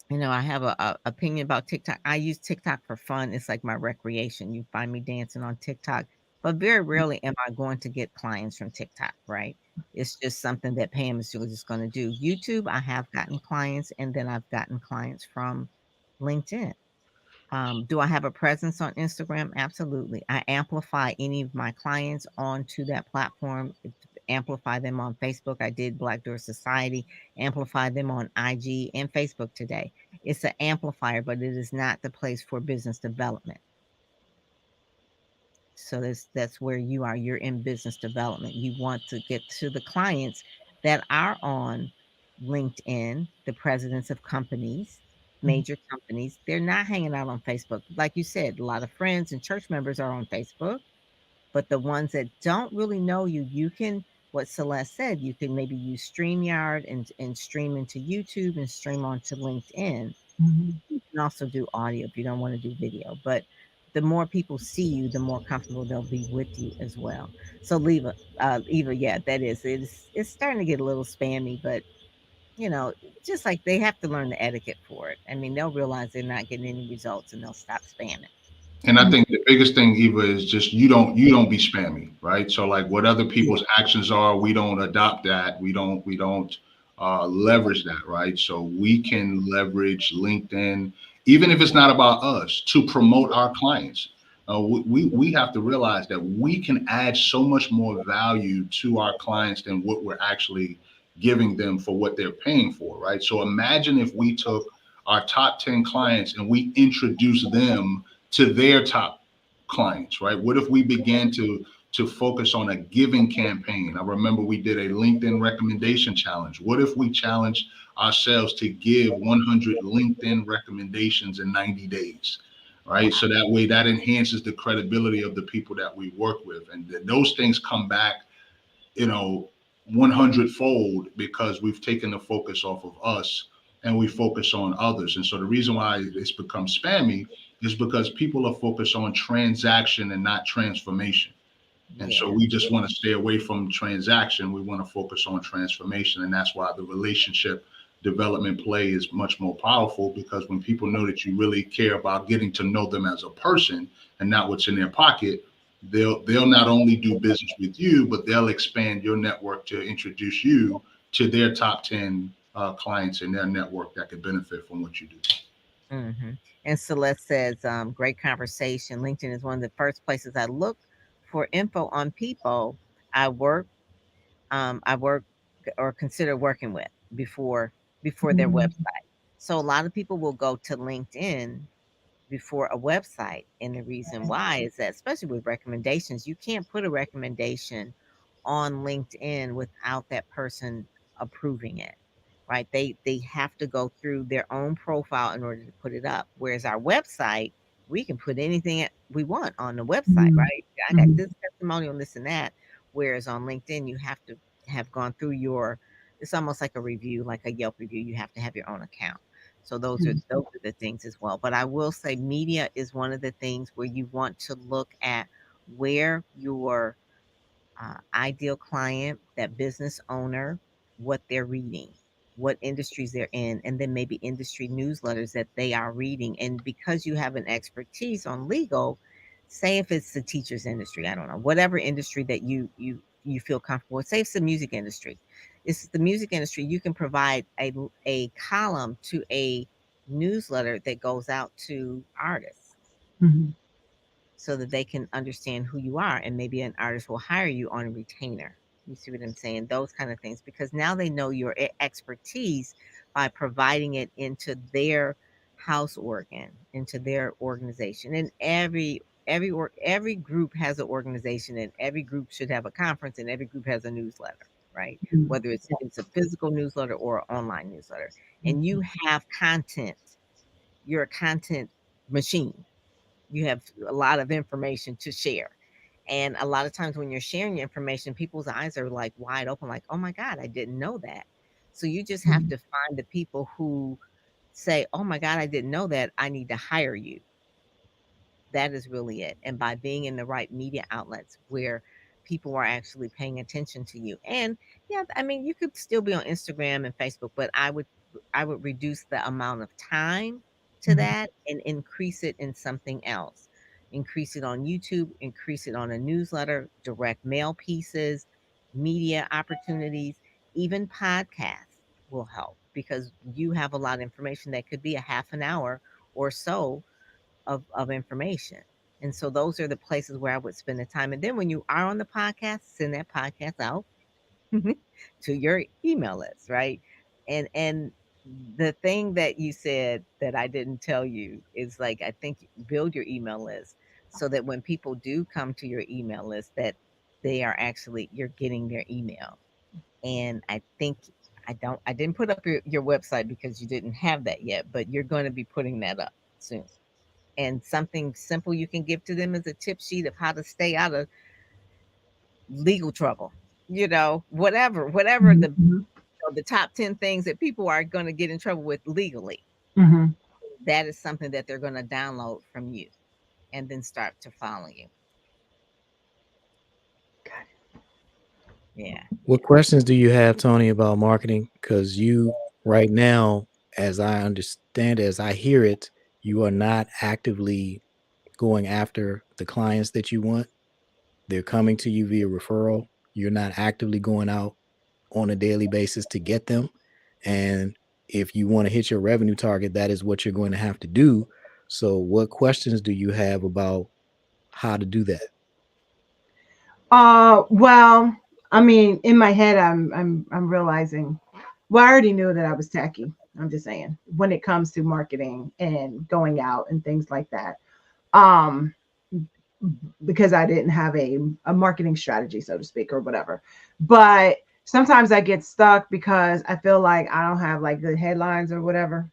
I have a opinion about TikTok. I use TikTok for fun. It's like my recreation. You find me dancing on TikTok, but very rarely am I going to get clients from TikTok, right? It's just something that Pam is just going to do. YouTube, I have gotten clients, and then I've gotten clients from LinkedIn. Do I have a presence on Instagram? Absolutely. I amplify any of my clients onto that platform, amplify them on Facebook. I did Black Door Society, amplify them on IG and Facebook today. It's an amplifier, but it is not the place for business development. So that's where you are. You're in business development. You want to get to the clients that are on LinkedIn, the presidents of companies, Mhm. major companies. They're not hanging out on Facebook. Like you said, a lot of friends and church members are on Facebook, but the ones that don't really know you, you can, what Celeste said, you can maybe use StreamYard and stream into YouTube and stream onto LinkedIn. Mhm. You can also do audio if you don't want to do video, but the more people see you, the more comfortable they'll be with you as well. So Eva, yeah, that is, it's starting to get a little spammy, but you know, just like they have to learn the etiquette for it. I mean, they'll realize they're not getting any results and they'll stop spamming. And I Mhm. think the biggest thing, Eva, is just you don't be spammy, right? So like what other Yeah. people's actions are, we don't adopt that. We don't leverage that, right? So we can leverage LinkedIn, even if it's not about us, to promote our clients. We have to realize that we can add so much more value to our clients than what we're actually giving them for what they're paying for, right? So imagine if we took our top 10 clients and we introduced them to their top clients, right? What if we began to focus on a giving campaign? I remember we did a LinkedIn recommendation challenge. What if we challenged ourselves to give 100 LinkedIn recommendations in 90 days? Right. Wow. So that way that enhances the credibility of the people that we work with. And those things come back, you know, 100 fold because we've taken the focus off of us and we focus on others. And so the reason why it's become spammy is because people are focused on transaction and not transformation. And so Yeah. we just want to stay away from transaction. We want to focus on transformation. And that's why the relationship development play is much more powerful, because when people know that you really care about getting to know them as a person and not what's in their pocket, they'll not only do business with you, but they'll expand your network to introduce you to their top 10 clients in their network that could benefit from what you do. Hmm. And Celeste says, great conversation. LinkedIn is one of the first places I look for info on people I work, I work or consider working with before their Mhm. website. So a lot of people will go to LinkedIn before a website. And the reason why is that, especially with recommendations, you can't put a recommendation on LinkedIn without that person approving it. Right? They have to go through their own profile in order to put it up. Whereas our website, we can put anything we want on the website, Mhm. right? I got Mhm. this testimonial, this and that. Whereas on LinkedIn, you have to have gone through it's almost like a review, like a Yelp review. You have to have your own account. So those are the things as well. But I will say media is one of the things where you want to look at where your ideal client, that business owner, what they're reading, what industries they're in, and then maybe industry newsletters that they are reading. And because you have an expertise on legal, say if it's the teacher's industry, I don't know, whatever industry that you you feel comfortable with. Say it's the music industry. It's the music industry. You can provide a column to a newsletter that goes out to artists Mhm. so that they can understand who you are, and maybe an artist will hire you on a retainer. You see what I'm saying? Those kind of things, because now they know your expertise by providing it into their house organ, into their organization. And every group has an organization, and every group should have a conference, and every group has a newsletter, right? Mhm. Whether it's a physical newsletter or an online newsletter. And Mhm. you have content. You're a content machine. You have a lot of information to share. And a lot of times when you're sharing your information, people's eyes are like wide open, like, oh my God, I didn't know that. So you just have Mhm. to find the people who say, oh my God, I didn't know that. I need to hire you. That is really it. And by being in the right media outlets where people are actually paying attention to you. And yeah, I mean, you could still be on Instagram and Facebook, but I would reduce the amount of time to Mhm. that and increase it in something else. Increase it on YouTube, increase it on a newsletter, direct mail pieces, media opportunities, even podcasts will help because you have a lot of information that could be a half an hour or so of information. And so those are the places where I would spend the time. And then when you are on the podcast, send that podcast out to your email list, right? And the thing that you said that I didn't tell you is like I think build your email list so that when people do come to your email list that they are actually you're getting their email. And I think I didn't put up your website because you didn't have that yet, but you're going to be putting that up soon. And something simple you can give to them is a tip sheet of how to stay out of legal trouble. Whatever Mhm. Mhm. the top 10 things that people are going to get in trouble with legally. Mhm. That is something that they're going to download from you and then start to follow you. Yeah. What questions do you have, Tony, about marketing? Because you, right now, as I understand, as I hear it, you are not actively going after the clients that you want. They're coming to you via referral. You're not actively going out on a daily basis to get them. And if you want to hit your revenue target, that is what you're going to have to do. So, what questions do you have about how to do that? Well, I mean, in my head, I'm realizing. Well, I already knew that I was tacky. I'm just saying when it comes to marketing and going out and things like that. Um, because I didn't have a marketing strategy, so to speak, or whatever. But sometimes I get stuck because I feel like I don't have like good headlines or whatever.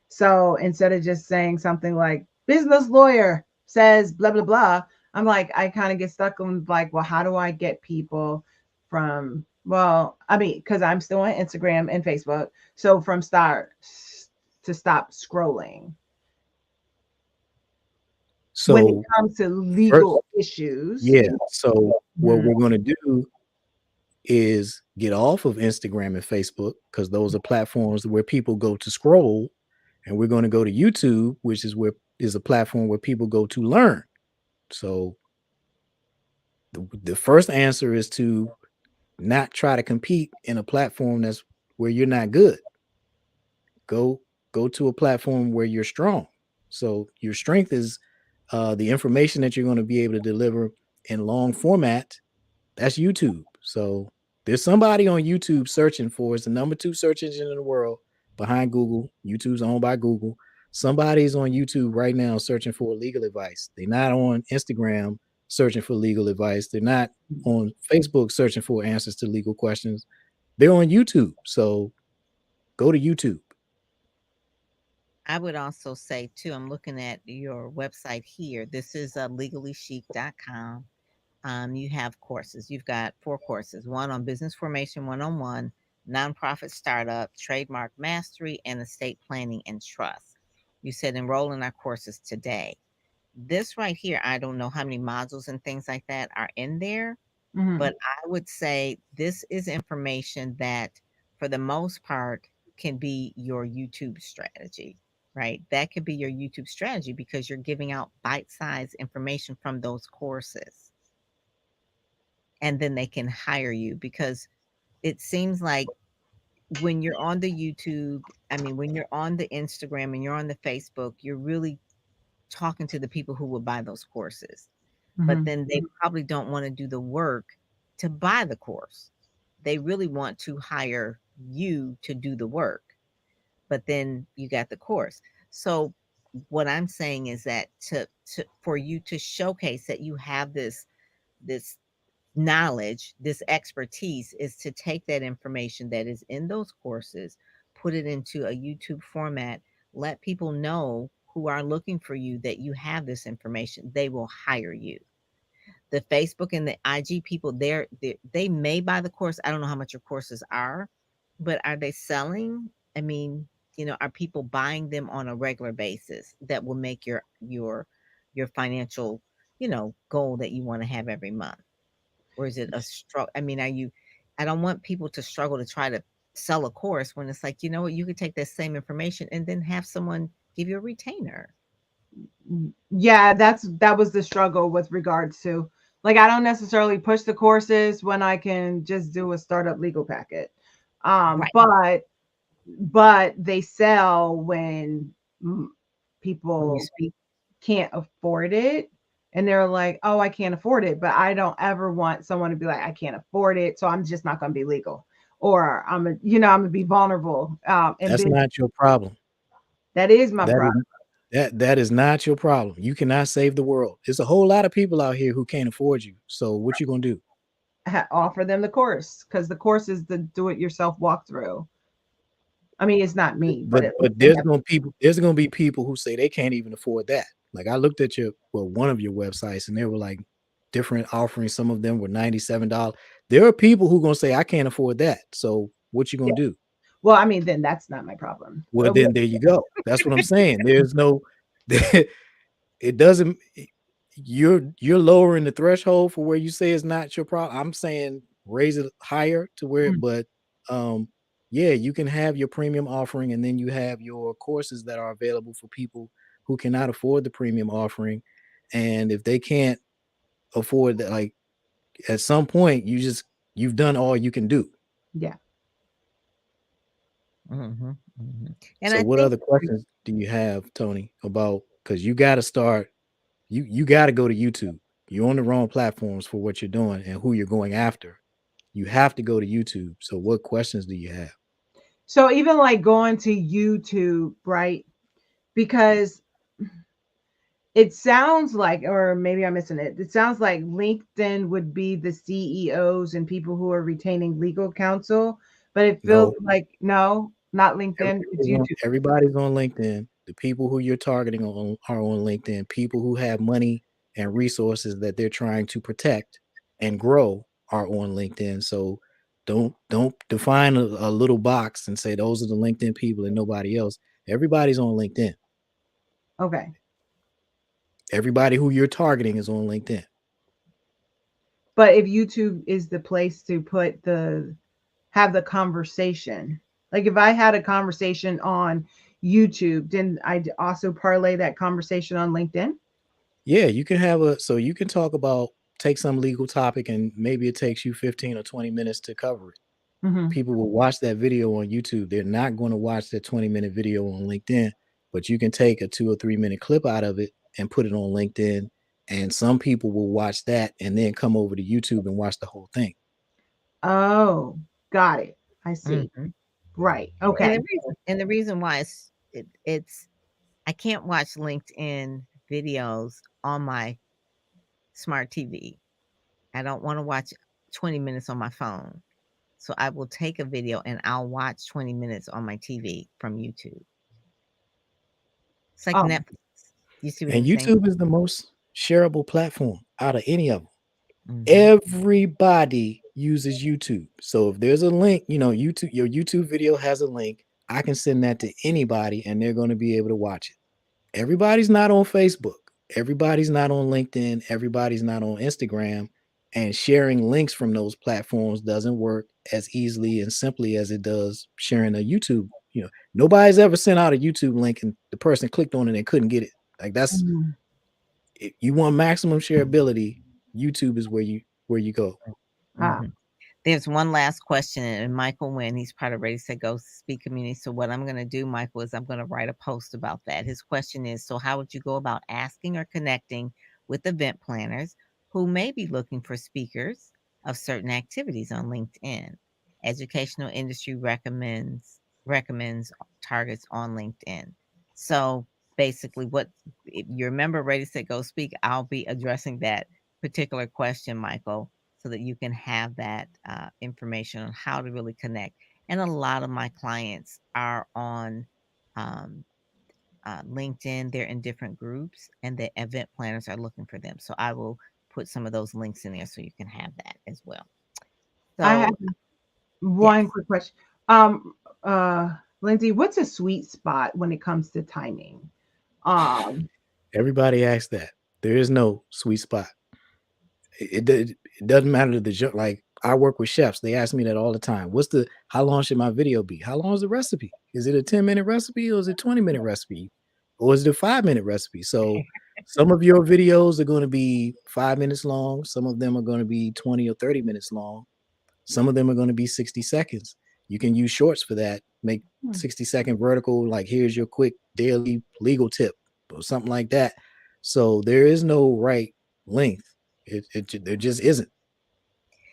So instead of just saying something like business lawyer says blah blah blah, I'm like I kind of get stuck on like, well, how do I get people from well, I mean, because I'm still on Instagram and Facebook, so from start to stop scrolling when it So, comes to first, legal issues. yeah. So, what Mhm. we're going to do is get off of Instagram and Facebook because those are platforms where people go to scroll, and we're going to go to YouTube, which is a platform where people go to learn. So the first answer is to not try to compete in a platform that's where you're not good. Go go to a platform where you're strong. So your strength is the information that you're going to be able to deliver in long format. That's YouTube. So there's somebody on YouTube searching for it's the number 2 search engine in the world behind Google. YouTube's owned by Google. Somebody's on YouTube right now searching for legal advice. They're not on Instagram searching for legal advice. They're not on Facebook searching for answers to legal questions. They're on YouTube. So go to YouTube. I would also say too, I'm looking at your website here. This is legallychic.com. You have courses. You've got 4 courses: one on business formation 101, nonprofit startup, trademark mastery, and estate planning and trust. You said enroll in our courses today. This right here, I don't know how many modules and things like that are in there, Mhm. but I would say this is information that, for the most part, can be your YouTube strategy, right? That could be your YouTube strategy because you're giving out bite sized information from those courses. and then they can hire you, because it seems like when you're on the YouTube, I mean, when you're on the Instagram and you're on the Facebook, you're really talking to the people who will buy those courses. But Mhm. then they probably don't want to do the work to buy the course. They really want to hire you to do the work, but then you got the course. So what I'm saying is that to for you to showcase that you have this knowledge, this expertise, is to take that information that is in those courses, put it into a YouTube format, let people know who are looking for you that you have this information. They will hire you. The Facebook and the IG people, they may buy the course. I don't know how much your courses are, but are they selling? I mean, are people buying them on a regular basis that will make your financial, goal that you want to have every month? Or is it a struggle? I mean, I don't want people to struggle to try to sell a course when it's like, you know what, you could take that same information and then have someone give you a retainer. Yeah, that was the struggle with regards to, like, I don't necessarily push the courses when I can just do a startup legal packet. Right. But they sell when When you people speak. can't afford it, and they're like, "Oh, I can't afford it." But I don't ever want someone to be like, "I can't afford it, so I'm just not going to be legal," or I'm gonna be vulnerable. And That's then not your problem. that is my That problem. is that is not your problem. You cannot save the world. There's a whole lot of people out here who can't afford you. So what you gonna do? Offer them the course, because the course is the do-it-yourself walkthrough. I mean, it's not me, but But at least but they there's have. gonna be people who say they can't even afford that. Like I looked at one of your websites and there were like different offerings. Some of them were $97. There are people who gonna say I can't afford that. So what you gonna Yeah. do? Well, I mean, then that's not my problem. Well, then there you go. That's what I'm saying. There's no it doesn't you're lowering the threshold for where you say it's not your problem. I'm saying raise it higher to where Mm, but um yeah, you can have your premium offering and then you have your courses that are available for people who cannot afford the premium offering. And if they can't afford that, like at some point you've done all you can do. yeah. Mhm, mhm. And So I what think other questions do you have, Tony, about because you got to start you got to go to YouTube. You're on the wrong platforms for what you're doing and who you're going after. You have to go to YouTube. So what questions do you have? So even like going to YouTube, right? Because it sounds like, or maybe I'm missing it. It sounds like LinkedIn would be the CEOs and people who are retaining legal counsel, but it feels No, like no, not LinkedIn. It's YouTube. everybody's on LinkedIn. The people who you're targeting are on LinkedIn. People who have money and resources that they're trying to protect and grow are on LinkedIn. So don't define a little box and say those are the LinkedIn people and nobody else. Everybody's on LinkedIn. Okay. Everybody who you're targeting is on LinkedIn. But if YouTube is the place to have the conversation, like if I had a conversation on YouTube, then I'd also parlay that conversation on LinkedIn. Yeah, you can so you can talk about take some legal topic and maybe it takes you 15 or 20 minutes to cover it. Hmm. People will watch that video on YouTube. They're not going to watch that 20-minute video on LinkedIn, but you can take a 2 or 3 minute clip out of it and put it on LinkedIn. And some people will watch that and then come over to YouTube and watch the whole thing. Oh, got it. I see. mhm. Right. And Okay. the reason why it's I can't watch LinkedIn videos on my smart TV. I don't want to watch 20 minutes on my phone. So I will take a video and I'll watch 20 minutes on my TV from YouTube. It's like Um, Netflix. You see what And I'm saying? YouTube is the most shareable platform out of any of them. Mhm. Everybody uses YouTube. So if there's a link, YouTube, your YouTube video has a link. I can send that to anybody and they're going to be able to watch it. Everybody's not on Facebook. Everybody's not on LinkedIn. Everybody's not on Instagram. And sharing links from those platforms doesn't work as easily and simply as it does sharing a YouTube. Nobody's ever sent out a YouTube link and the person clicked on it and couldn't get it. Like that's mhm. if you want maximum shareability, YouTube is where you go. Ah, Mhm. There's one last question, and Michael Wynn, he's part of Ready Set Go Speak community. So what I'm going to do, Michael, is I'm going to write a post about that. His question is, so how would you go about asking or connecting with event planners who may be looking for speakers of certain activities on LinkedIn? Educational industry recommends targets on LinkedIn. So basically, what if you remember Ready Set Go Speak, I'll be addressing that particular question, Michael, so that you can have that information on how to really connect. And a lot of my clients are on um, LinkedIn. They're in different groups, and the event planners are looking for them. So I will put some of those links in there so you can have that as well. I have So yes, one quick question. Um, Lindsay, what's a sweet spot when it comes to timing? Um, Everybody asks that. There is no sweet spot. It doesn't matter like I work with chefs. They ask me that all the time. How long should my video be? How long is the recipe? Is it a 10-minute recipe or is it 20-minute recipe? Or is it a 5-minute recipe? So some of your videos are going to be 5 minutes long. Some of them are going to be 20 or 30 minutes long. Some of them are going to be 60 seconds. You can use shorts for that. Make hmm, 60-second vertical, like here's your quick daily legal tip or something like that. So there is no right length. There just isn't.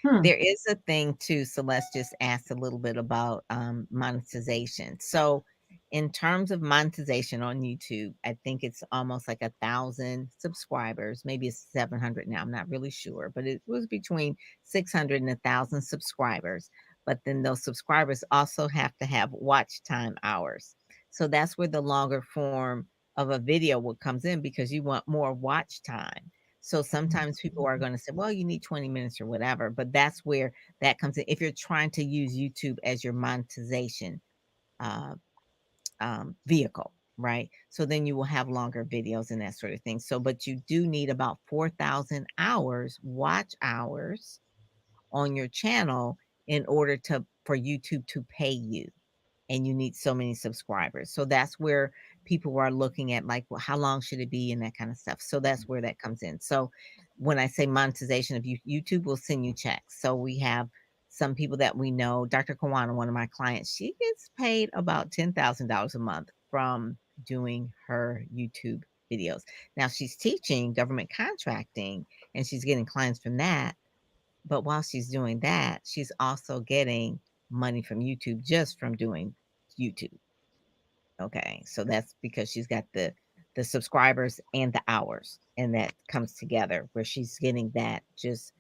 hmm, there is a thing too. Celeste just asked a little bit about monetization. So, in terms of monetization on YouTube, I think it's almost like 1,000 subscribers. Maybe it's 700 now. I'm not really sure, but it was between 600 and 1,000 subscribers. But then those subscribers also have to have watch time hours. So that's where the longer form of a video what comes in because you want more watch time. So sometimes people are going to say, well, you need 20 minutes or whatever, but that's where that comes in. If you're trying to use YouTube as your monetization uh, vehicle, right? So then you will have longer videos and that sort of thing. So, but you do need about 4,000 hours, watch hours on your channel in order for YouTube to pay you, and you need so many subscribers. So that's where people are looking at like, well, how long should it be and that kind of stuff. So that's where that comes in. So when I say monetization of YouTube will send you checks. So we have some people that we know, Dr. Kawana, one of my clients, she gets paid about $10,000 a month from doing her YouTube videos. Now she's teaching government contracting and she's getting clients from that. But while she's doing that, she's also getting money from YouTube just from doing YouTube. Okay. So that's because she's got the subscribers and the hours, and that comes together where she's getting that just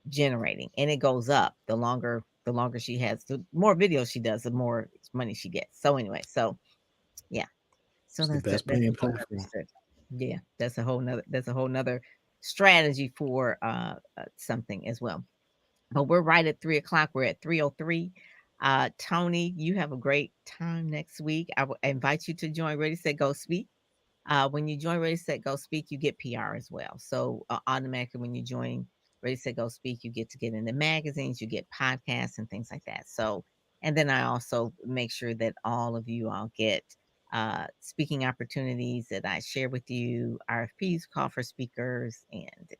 generating, and it goes up the longer she has, the more videos she does, the more money she gets. So anyway, so yeah. So It's the that's it. best That's paying a whole nother platform. yeah, that's a whole nother strategy for something as well. But we're right at 3 o'clock. We're at 3:03. Tony, you have a great time next week. I will invite you to join Ready, Set, Go Speak. When you join Ready, Set, Go Speak, you get PR as well. So automatically, when you join Ready, Set, Go Speak, you get in the magazines, you get podcasts and things like that. So, and then I also make sure that all of you all get speaking opportunities that I share with you, RFPs, call for speakers, and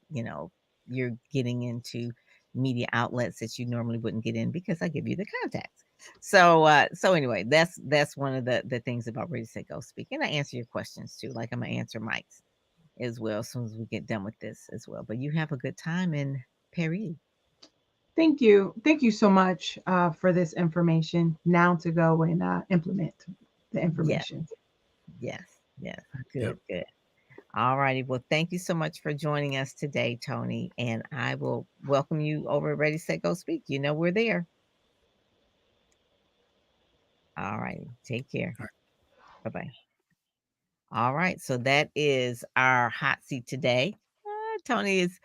you're getting into media outlets that you normally wouldn't get in because I give you the contacts. So anyway, that's one of the things about Ready Set Go Speak, and I answer your questions too. Like I'm gonna answer Mike's as well as soon as we get done with this as well. But you have a good time in Paris. thank you. Thank you so much for this information. Now to go and implement the Yes, information. yes, yes. Yep. Good, good. All righty. Well, thank you so much for joining us today, Tony. And I will welcome you over at Ready Set Go Speak. You know we're there. All right. Take care. All right. Bye bye. All right, so that is our hot seat today. Tony is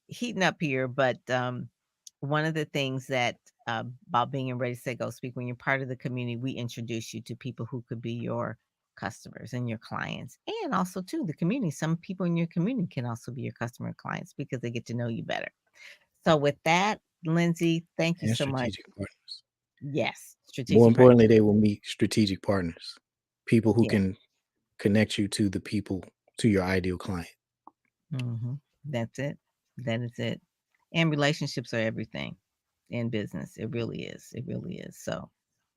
heating up here, but one of the things that about being in Ready Set Go Speak, when you're part of the community, we introduce you to people who could be your customers and your clients, and also to the community. Some people in your community can also be your customer and clients because they get to know you better. So with that, Lindsay, thank you And so much. strategic partners. Yes, More strategic partner. importantly, they will meet strategic partners, people who Yeah. can connect you to your ideal client. That's it. That is it. And relationships are everything in business. It really is. It really is. So,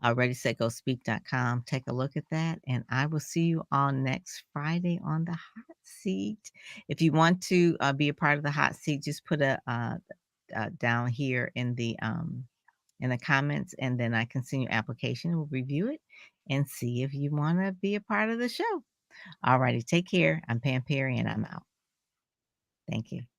readysetgospeak.com. Take a look at that. And I will see you on next Friday on the hot seat. If you want to be a part of the hot seat, just put a down here in the comments, and then I can send you application. We'll review it and see if you want to be a part of the show. All righty. Take care. I'm Pam Perry, and I'm out. Thank you.